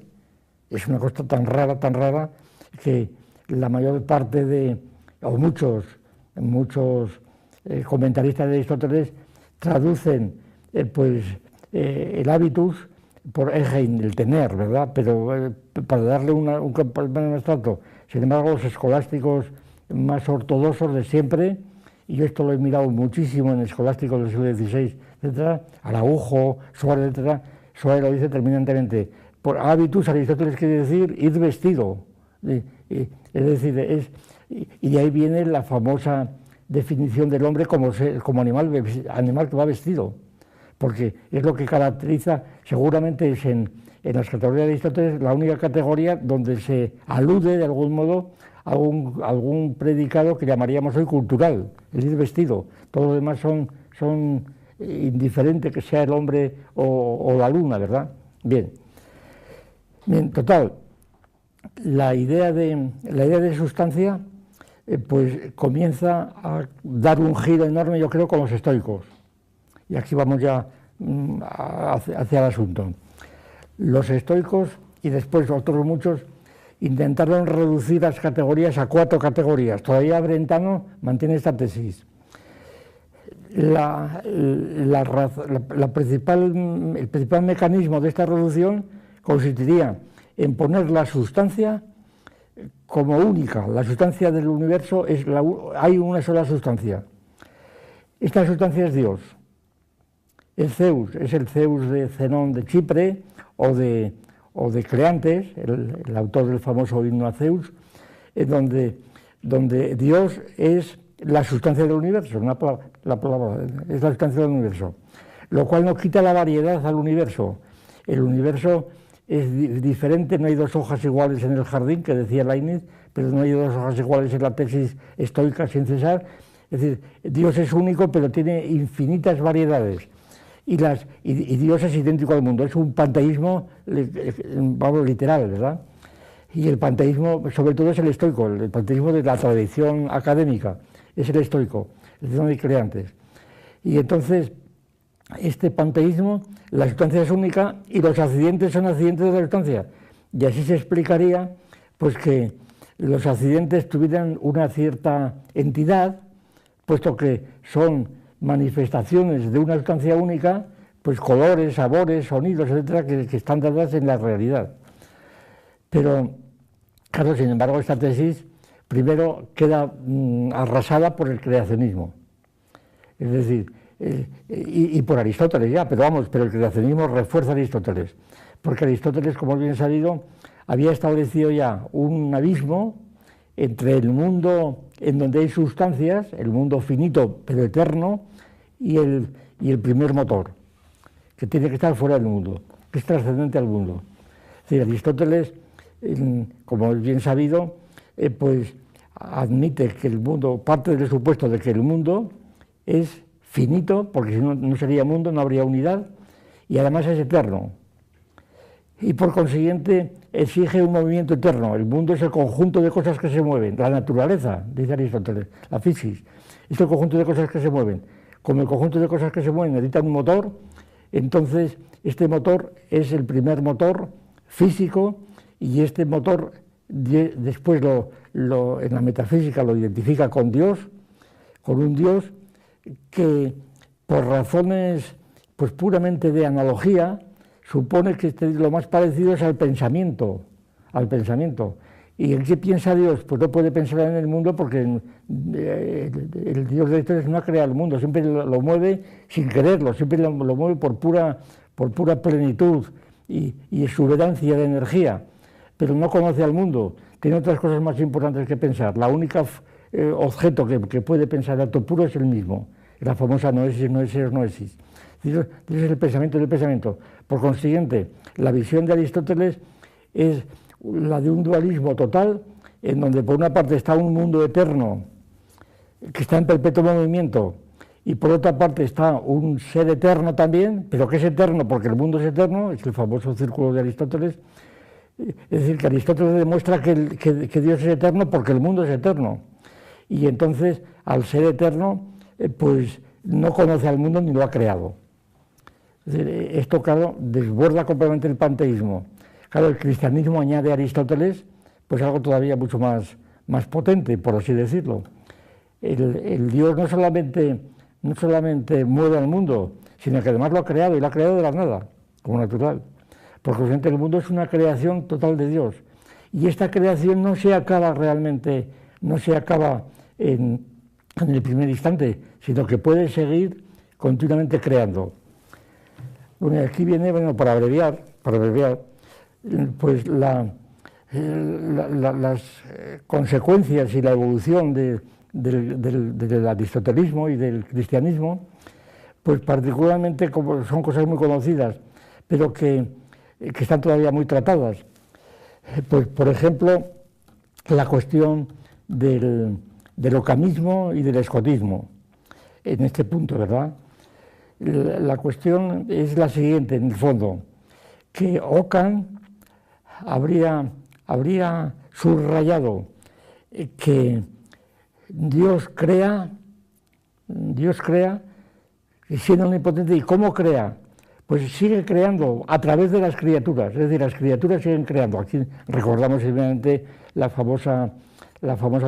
Es una cosa tan rara, que la mayor parte o muchos comentaristas de Aristóteles traducen el habitus por egein, el tener, ¿verdad? Pero para darle un comportamiento abstracto. Sin embargo, los escolásticos más ortodoxos de siempre, y yo esto lo he mirado muchísimo en escolásticos del siglo XVI, etc., Araujo, Suárez, etc., Suárez lo dice terminantemente. Por habitus, Aristóteles quiere decir ir vestido, es decir, y de ahí viene la famosa definición del hombre como animal que va vestido, porque es lo que caracteriza, seguramente es en las categorías de Aristóteles la única categoría donde se alude de algún modo a algún predicado que llamaríamos hoy cultural, el ir vestido. Todo lo demás son indiferente que sea el hombre o la luna, ¿verdad? Bien, total, la idea de sustancia pues comienza a dar un giro enorme, yo creo, con los estoicos. Y aquí vamos ya hacia el asunto. Los estoicos y después otros muchos intentaron reducir las categorías a 4 categorías. Todavía Brentano mantiene esta tesis. El principal mecanismo de esta reducción consistiría en poner la sustancia como única. La sustancia del universo hay una sola sustancia. Esta sustancia es Dios. El Zeus es el Zeus de Zenón de Chipre o de Creantes, el autor del famoso himno a Zeus, donde Dios es la sustancia del universo, la palabra es la sustancia del universo, lo cual no quita la variedad al universo. El universo es diferente, no hay 2 hojas iguales en el jardín, que decía Leibniz, pero no hay 2 hojas iguales en la tesis estoica sin cesar. Es decir, Dios es único, pero tiene infinitas variedades. Y Dios es idéntico al mundo, es un panteísmo literal, ¿verdad? Y el panteísmo, sobre todo, es el estoico, el panteísmo de la tradición académica, es el estoico, el de Creantes. Y entonces, este panteísmo, la sustancia es única y los accidentes son accidentes de la sustancia. Y así se explicaría pues que los accidentes tuvieran una cierta entidad, puesto que son manifestaciones de una sustancia única, pues colores, sabores, sonidos, etcétera, que están dadas en la realidad. Pero, claro, sin embargo, esta tesis primero queda arrasada por el creacionismo. Es decir, y por Aristóteles ya, pero el creacionismo refuerza a Aristóteles, porque Aristóteles, como bien sabido, había establecido ya un abismo entre el mundo en donde hay sustancias, el mundo finito pero eterno, y el primer motor, que tiene que estar fuera del mundo, que es trascendente al mundo. Es decir, Aristóteles, como es bien sabido, pues admite que el mundo, parte del supuesto de que el mundo es finito, porque si no, no sería mundo, no habría unidad, y además es eterno. Y por consiguiente exige un movimiento eterno. El mundo es el conjunto de cosas que se mueven. La naturaleza, dice Aristóteles, la physis, es el conjunto de cosas que se mueven. Como el conjunto de cosas que se mueven necesita un motor, entonces este motor es el primer motor físico, y este motor después en la metafísica lo identifica con Dios, con un Dios que por razones pues puramente de analogía supone que lo más parecido es al pensamiento. ¿Y en qué piensa Dios? Pues no puede pensar en el mundo, porque el Dios de Aristóteles no ha creado el mundo, siempre lo mueve sin quererlo, siempre lo mueve por pura plenitud y exuberancia de energía, pero no conoce al mundo, tiene otras cosas más importantes que pensar. La única objeto que puede pensar de acto puro es el mismo, la famosa noesis. Ese es el pensamiento del pensamiento. Por consiguiente, la visión de Aristóteles es la de un dualismo total, en donde por una parte está un mundo eterno que está en perpetuo movimiento, y por otra parte está un ser eterno también, pero que es eterno porque el mundo es eterno, es el famoso círculo de Aristóteles. Es decir, que Aristóteles demuestra que Dios es eterno porque el mundo es eterno, y entonces, al ser eterno, pues no conoce al mundo ni lo ha creado. Es decir, esto, claro, desborda completamente el panteísmo. Claro, el cristianismo añade a Aristóteles pues algo todavía mucho más potente, por así decirlo. El Dios no solamente mueve al mundo, sino que además lo ha creado, y lo ha creado de la nada, como natural. Porque el mundo es una creación total de Dios. Y esta creación no se acaba realmente, no se acaba en el primer instante, sino que puede seguir continuamente creando. Bueno, aquí viene, para abreviar, pues las consecuencias y la evolución del aristotelismo y del cristianismo, pues particularmente como son cosas muy conocidas, pero que están todavía muy tratadas. Pues, por ejemplo, la cuestión del ocamismo y del escotismo, en este punto, ¿verdad? La cuestión es la siguiente, en el fondo, que Ockham habría subrayado que Dios crea siendo omnipotente. ¿Y cómo crea? Pues sigue creando a través de las criaturas, es decir, las criaturas siguen creando. Aquí recordamos evidentemente la famosa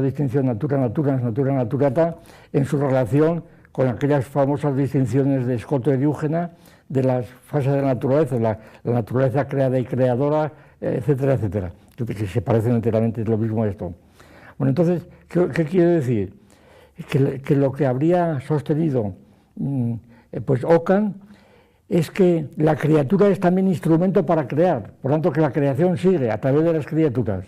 distinción natura-naturans, natura-naturata, en su relación con aquellas famosas distinciones de Scotto y Diúgena de las fases de la naturaleza, la naturaleza creada y creadora, etcétera, etcétera, que se parecen enteramente, es lo mismo a esto. Bueno, entonces, ¿qué quiere decir? Que lo que habría sostenido pues Ockham es que la criatura es también instrumento para crear, por tanto que la creación sigue a través de las criaturas.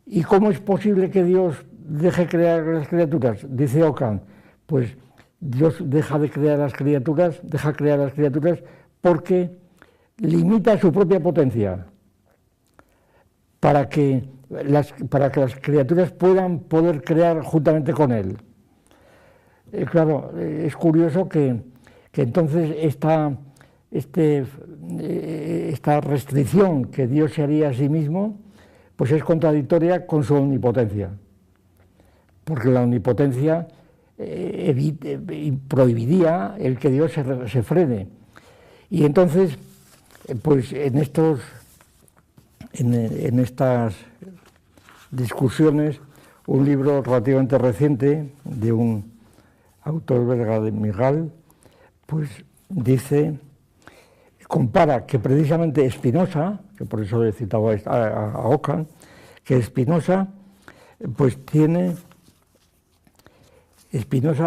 ¿Y cómo es posible que Dios deje crear las criaturas? Dice Ockham, pues Dios deja crear las criaturas porque limita su propia potencia para que las criaturas puedan poder crear juntamente con Él. Claro, es curioso que entonces esta restricción que Dios se haría a sí mismo, pues es contradictoria con su omnipotencia, porque la omnipotencia prohibiría el que Dios se frene. Y entonces, pues en estas discusiones, un libro relativamente reciente de un autor belga de Migal, pues dice, compara que precisamente Spinoza, que por eso he citado a Ockham, que Spinoza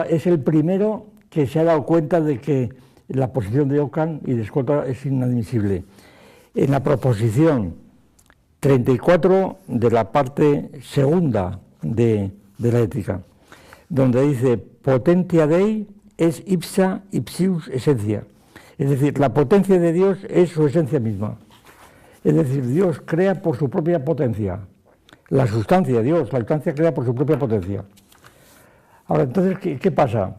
es el primero que se ha dado cuenta de que la posición de Ockham y de Scott es inadmisible. En la proposición 34 de la parte segunda de la ética, donde dice potentia Dei es ipsa ipsius essentia, es decir, la potencia de Dios es su esencia misma, es decir, Dios crea por su propia potencia, la sustancia crea por su propia potencia. Ahora, entonces, ¿qué pasa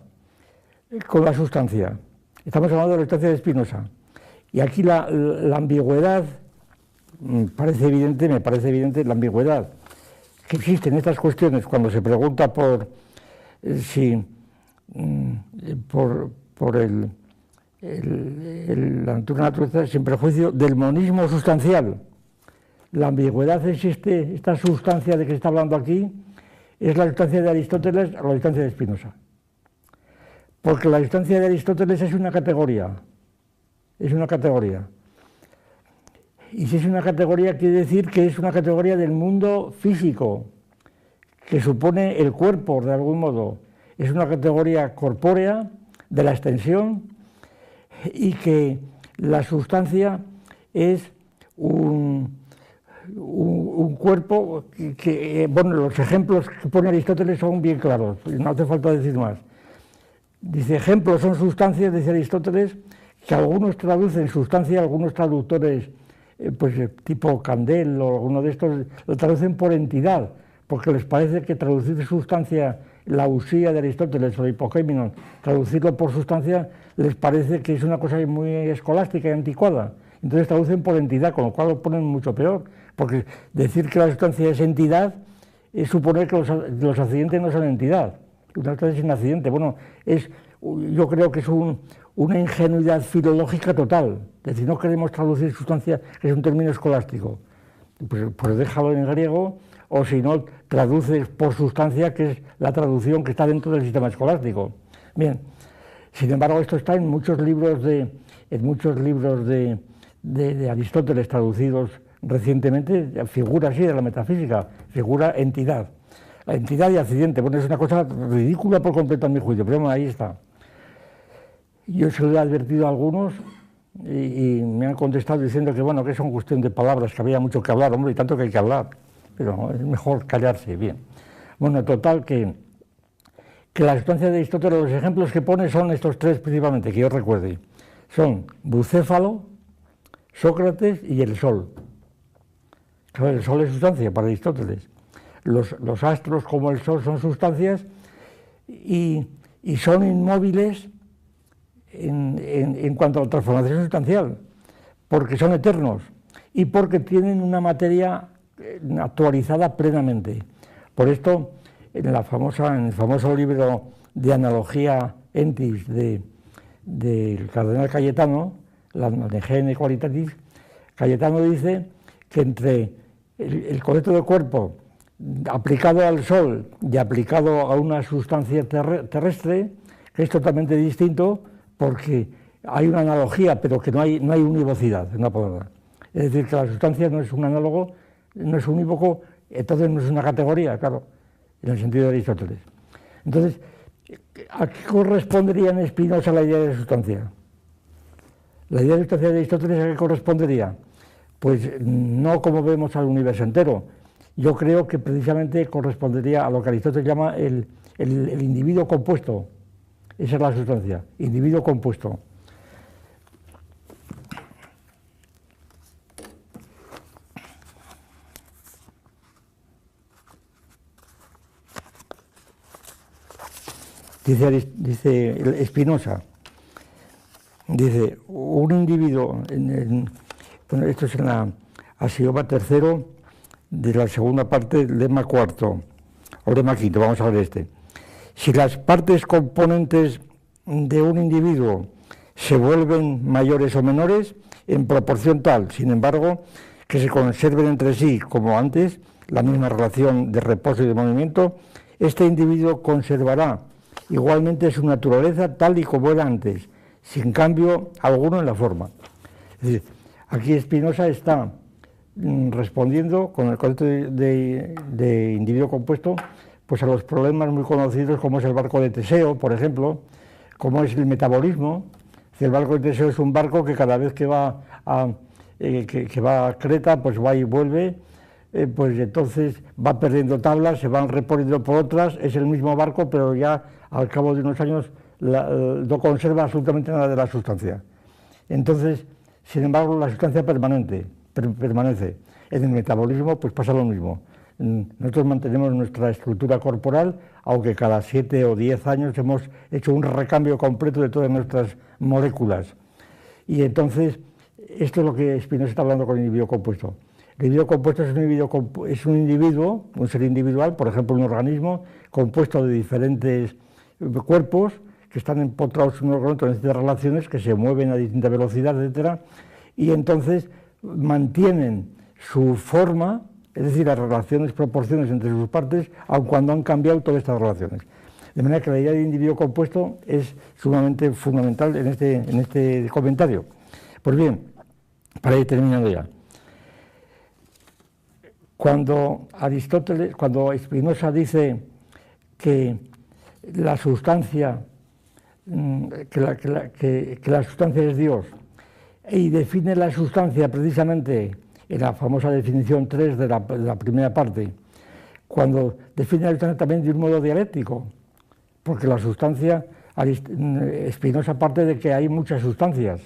con la sustancia? Estamos hablando de la sustancia de Spinoza, y aquí la ambigüedad, me parece evidente la ambigüedad que existe en estas cuestiones cuando se pregunta por la naturaleza sin prejuicio del monismo sustancial. La ambigüedad existe, esta sustancia de que se está hablando aquí, es la sustancia de Aristóteles o la sustancia de Spinoza. Porque la sustancia de Aristóteles es una categoría. Y si es una categoría, quiere decir que es una categoría del mundo físico, que supone el cuerpo, de algún modo. Es una categoría corpórea de la extensión y que la sustancia es un cuerpo bueno, los ejemplos que pone Aristóteles son bien claros, no hace falta decir más. Dice, ejemplos son sustancias, dice Aristóteles, que algunos traducen sustancia, algunos traductores pues tipo Candel o alguno de estos lo traducen por entidad, porque les parece que traducir sustancia, la usía de Aristóteles o de Hippokémenon, traducirlo por sustancia, les parece que es una cosa muy escolástica y anticuada. Entonces traducen por entidad, con lo cual lo ponen mucho peor, porque decir que la sustancia es entidad es suponer que los accidentes no son entidad. Una sustancia es un accidente. Bueno, yo creo que es una ingenuidad filológica total. Es decir, no queremos traducir sustancia, que es un término escolástico. Pues déjalo en griego, o si no, traduces por sustancia, que es la traducción que está dentro del sistema escolástico. Bien, sin embargo, esto está en muchos libros de Aristóteles traducidos recientemente, figura así de la metafísica, figura entidad. La entidad y accidente, bueno, es una cosa ridícula por completo a mi juicio, pero bueno, ahí está. Yo se lo he advertido a algunos y me han contestado diciendo que bueno, que son cuestión de palabras, que había mucho que hablar, hombre, y tanto que hay que hablar, pero es mejor callarse, bien. Bueno, total, que la sustancia de Aristóteles, los ejemplos que pone son estos tres principalmente, que yo recuerde. Son Bucéfalo, Sócrates y el Sol. Claro, el Sol es sustancia para Aristóteles. Los astros como el Sol son sustancias y son inmóviles en cuanto a la transformación sustancial, porque son eternos y porque tienen una materia actualizada plenamente. Por esto, en el famoso libro de analogía entis del cardenal Cayetano, la de Gene Qualitatis, Cayetano dice que entre el concepto de cuerpo aplicado al Sol y aplicado a una sustancia terrestre, que es totalmente distinto porque hay una analogía, pero que no hay univocidad en una palabra. Es decir, que la sustancia no es un análogo, no es unívoco, entonces no es una categoría, claro, en el sentido de Aristóteles. Entonces, ¿a qué correspondería en Spinoza la idea de sustancia? La idea de sustancia de Aristóteles, ¿a qué correspondería? Pues no como vemos al universo entero. Yo creo que precisamente correspondería a lo que Aristóteles llama el individuo compuesto. Esa es la sustancia, individuo compuesto. Dice Spinoza, dice, un individuo, bueno, esto es en la axioma tercero de la segunda parte del lema cuarto, o lema quinto, vamos a ver este. Si las partes componentes de un individuo se vuelven mayores o menores, en proporción tal, sin embargo, que se conserven entre sí, como antes, la misma relación de reposo y de movimiento, este individuo conservará igualmente su naturaleza tal y como era antes, sin cambio alguno en la forma. Es decir, aquí Spinoza está respondiendo con el concepto de individuo compuesto, pues a los problemas muy conocidos como es el barco de Teseo, por ejemplo, como es el metabolismo. El barco de Teseo es un barco que cada vez que va a Creta, pues va y vuelve, pues entonces va perdiendo tablas, se van reponiendo por otras, es el mismo barco, pero ya al cabo de unos años no conserva absolutamente nada de la sustancia. Entonces, sin embargo, la sustancia permanece. En el metabolismo pues pasa lo mismo. Nosotros mantenemos nuestra estructura corporal, aunque cada 7 o 10 años hemos hecho un recambio completo de todas nuestras moléculas. Y entonces, esto es lo que Spinoza está hablando con el individuo compuesto. El individuo compuesto es un individuo, un ser individual, por ejemplo, un organismo compuesto de diferentes cuerpos que están empotrados unos con otros en distintas relaciones, que se mueven a distinta velocidad, etc. Y entonces mantienen su forma, es decir, las relaciones, proporciones entre sus partes, aun cuando han cambiado todas estas relaciones. De manera que la idea de individuo compuesto es sumamente fundamental en este comentario. Pues bien, para ir terminando ya. Cuando Spinoza dice que la sustancia, que la sustancia es Dios, y define la sustancia precisamente en la famosa definición 3 de la primera parte, cuando define la sustancia también de un modo dialéctico, porque la sustancia, Spinoza parte de que hay muchas sustancias,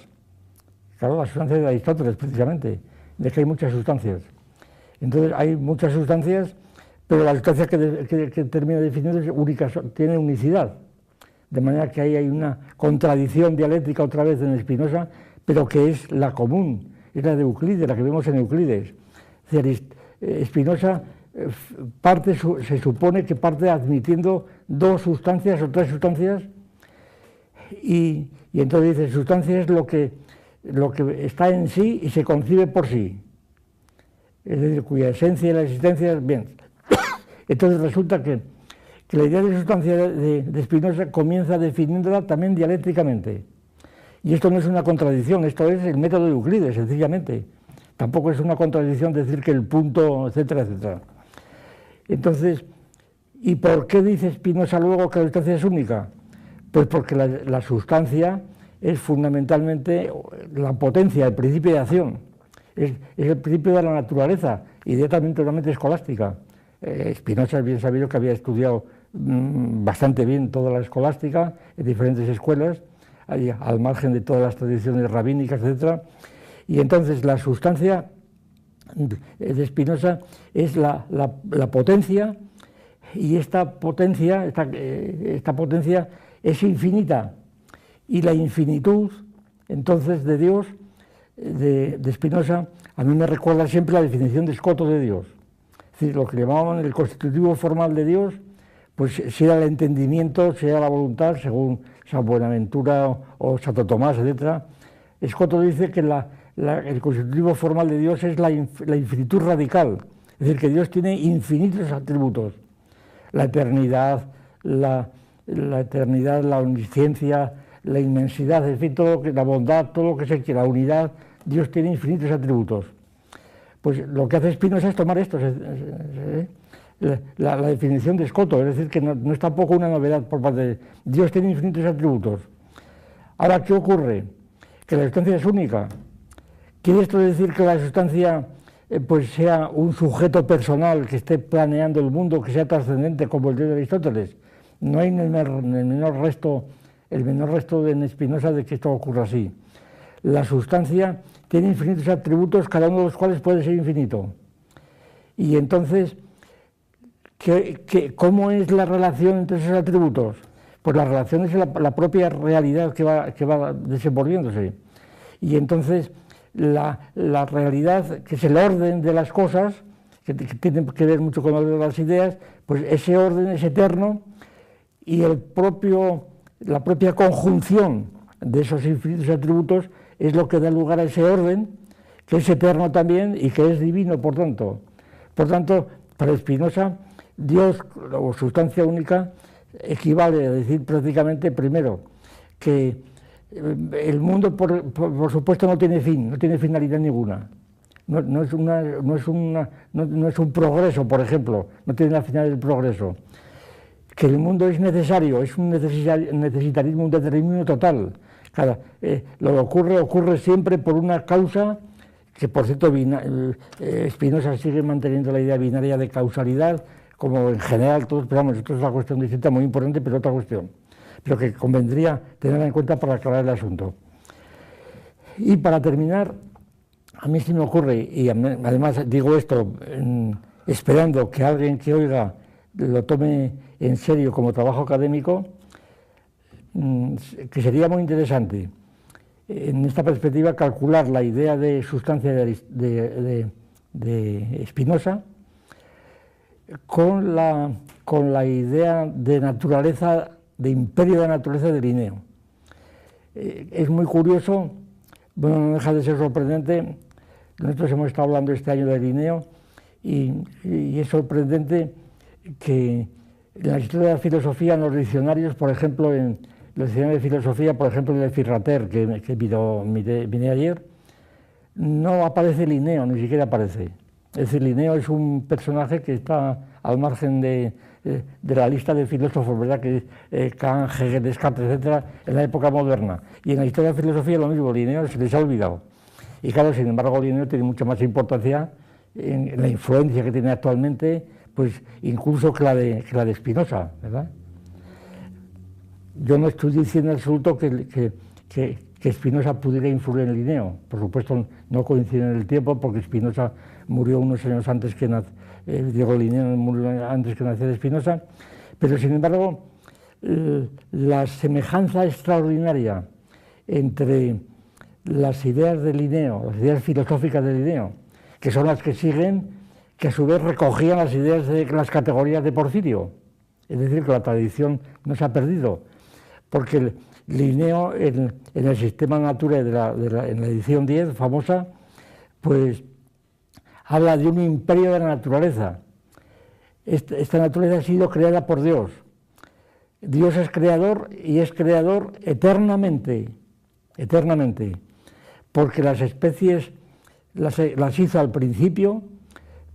claro, la sustancia de Aristóteles precisamente, de que hay muchas sustancias. Entonces hay muchas sustancias, pero la sustancia que termina definiendo es única, tiene unicidad, de manera que ahí hay una contradicción dialéctica otra vez en Spinoza, pero que es la común, es la de Euclides, la que vemos en Euclides. Es decir, Spinoza se supone que parte admitiendo dos sustancias o tres sustancias, y entonces dice, sustancia es lo que está en sí y se concibe por sí, es decir, cuya esencia y la existencia es bien. Entonces resulta que la idea de sustancia de Spinoza comienza definiéndola también dialécticamente. Y esto no es una contradicción, esto es el método de Euclides, sencillamente. Tampoco es una contradicción decir que el punto, etcétera, etcétera. Entonces, ¿y por qué dice Spinoza luego que la sustancia es única? Pues porque la sustancia es fundamentalmente la potencia, el principio de acción. Es el principio de la naturaleza, idea también totalmente escolástica. Spinoza es bien sabido que había estudiado bastante bien toda la escolástica en diferentes escuelas, al margen de todas las tradiciones rabínicas, etc. Y entonces la sustancia de Spinoza es la potencia, y esta potencia es infinita, y la infinitud, entonces, de Dios, de Spinoza, a mí me recuerda siempre la definición de Scotto de Dios. Es decir, lo que llamaban el constitutivo formal de Dios, pues sea el entendimiento, sea la voluntad, según San Buenaventura o Santo Tomás, etc. Scotto dice que el constitutivo formal de Dios es la infinitud radical, es decir, que Dios tiene infinitos atributos, la eternidad, la omnisciencia, la inmensidad, en fin, la bondad, todo lo que se quiera, la unidad. Dios tiene infinitos atributos. Pues lo que hace Spinoza es tomar esto, la definición de Scotto, es decir, que no es tampoco una novedad por parte de Dios tiene infinitos atributos. Ahora, ¿qué ocurre? Que la sustancia es única. ¿Quiere esto decir que la sustancia pues sea un sujeto personal que esté planeando el mundo, que sea trascendente como el de Aristóteles? No hay el menor resto en Spinoza de que esto ocurra así. La sustancia tiene infinitos atributos, cada uno de los cuales puede ser infinito. Y entonces, ¿cómo es la relación entre esos atributos? Pues la relación es la propia realidad que va desenvolviéndose. Y entonces, la realidad, que es el orden de las cosas, que tiene que ver mucho con el orden de las ideas, pues ese orden es eterno y la propia conjunción de esos infinitos atributos es lo que da lugar a ese orden, que es eterno también y que es divino, por tanto. Por tanto, para Spinoza, Dios o sustancia única equivale a decir prácticamente, primero, que el mundo, por supuesto, no tiene fin, no tiene finalidad ninguna. No es un progreso, por ejemplo, no tiene la finalidad del progreso. Que el mundo es necesario, es un necesitarismo, un determinismo total. Lo que ocurre siempre por una causa, que por cierto Spinoza sigue manteniendo la idea binaria de causalidad, como en general todos, pero vamos, esto es una cuestión distinta, muy importante, pero otra cuestión, pero que convendría tenerla en cuenta para aclarar el asunto. Y para terminar, a mí sí me ocurre, y además digo esto esperando que alguien que oiga lo tome en serio como trabajo académico, que sería muy interesante en esta perspectiva calcular la idea de sustancia de Spinoza con la idea de naturaleza, de imperio de la naturaleza de Linneo. Es muy curioso, bueno, no deja de ser sorprendente. Nosotros hemos estado hablando este año de Linneo y es sorprendente que en la historia de la filosofía, en los diccionarios, por ejemplo, en los diccionarios de filosofía, por ejemplo, en el Firrater, que vine ayer, no aparece Linneo, ni siquiera aparece. Es decir, Linneo es un personaje que está al margen de la lista de filósofos, ¿verdad?, que Kant, Hegel, Descartes, etcétera, en la época moderna. Y en la historia de la filosofía lo mismo, Linneo se les ha olvidado. Y claro, sin embargo, Linneo tiene mucha más importancia en la influencia que tiene actualmente, pues incluso que la de Spinoza, ¿verdad? Yo no estoy diciendo en absoluto que Spinoza pudiera influir en Linneo. Por supuesto, no coincide en el tiempo, porque Spinoza murió unos años antes que Diego Linneo murió antes que naciera Spinoza, pero sin embargo, la semejanza extraordinaria entre las ideas de Linneo, las ideas filosóficas de Linneo, que son las que siguen, que a su vez recogían las ideas de las categorías de Porfirio. Es decir, que la tradición no se ha perdido, porque Linneo, en el Sistema Naturae, en la edición 10, famosa, pues habla de un imperio de la naturaleza. Esta naturaleza ha sido creada por Dios. Dios es creador y es creador eternamente, eternamente, porque las especies las hizo al principio,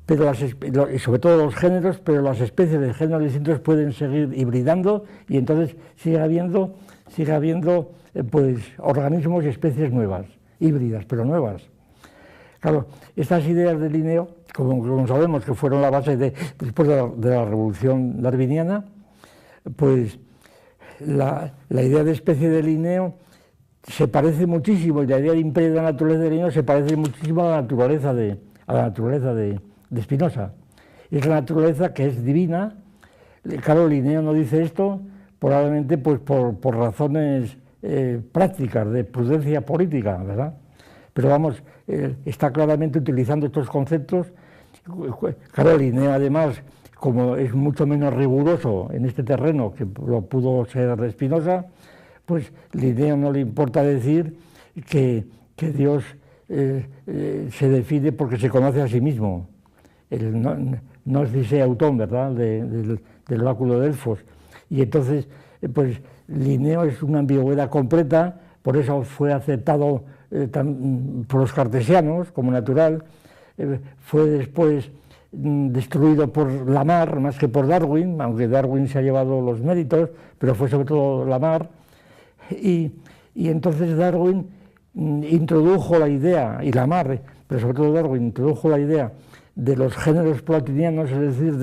pero y sobre todo los géneros, pero las especies de géneros distintos pueden seguir hibridando y entonces sigue habiendo pues organismos y especies nuevas, híbridas, pero nuevas. Claro, estas ideas de Linneo, como sabemos que fueron la base después de la revolución darwiniana, pues la idea de especie de Linneo se parece muchísimo, y la idea de imperio de la naturaleza de Linneo se parece muchísimo a la naturaleza de Spinoza. Es la naturaleza que es divina. Claro, Linneo no dice esto, probablemente pues por razones prácticas de prudencia política, ¿verdad? Pero vamos, está claramente utilizando estos conceptos. Claro, Linneo además, como es mucho menos riguroso en este terreno que lo pudo ser de Spinoza, pues Linneo no le importa decir que Dios se define porque se conoce a sí mismo. No es dice autón, ¿verdad?, del oráculo de Delfos. Y entonces, pues Linneo es una ambigüedad completa, por eso fue aceptado por los cartesianos como natural, fue después destruido por Lamarck más que por Darwin, aunque Darwin se ha llevado los méritos, pero fue sobre todo Lamarck, y entonces Darwin introdujo la idea, y Lamarck, pero sobre todo Darwin, introdujo la idea de los géneros platinianos, es decir,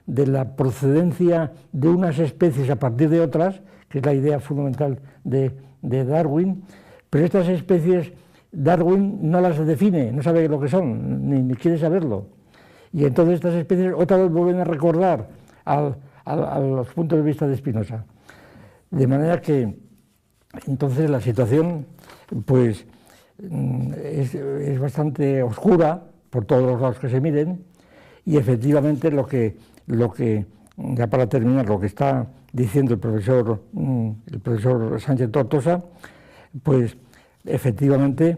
de la procedencia de unas especies a partir de otras, que es la idea fundamental de Darwin, pero estas especies Darwin no las define, no sabe lo que son, ni quiere saberlo. Y entonces estas especies otra vez vuelven a recordar a los puntos de vista de Spinoza. De manera que entonces la situación pues es bastante oscura por todos los lados que se miren, y efectivamente lo que ya para terminar, lo que está diciendo el profesor Sánchez Tortosa, pues efectivamente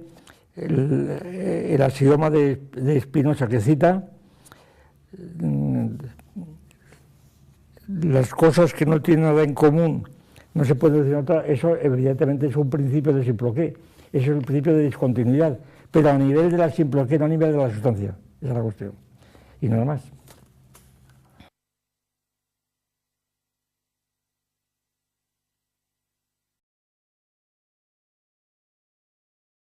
el axioma de Spinoza que cita, las cosas que no tienen nada en común no se pueden decir otra, eso evidentemente es un principio de Simploqué, eso es el principio de discontinuidad, pero a nivel de la Simploqué, no a nivel de la sustancia, esa es la cuestión, y nada más.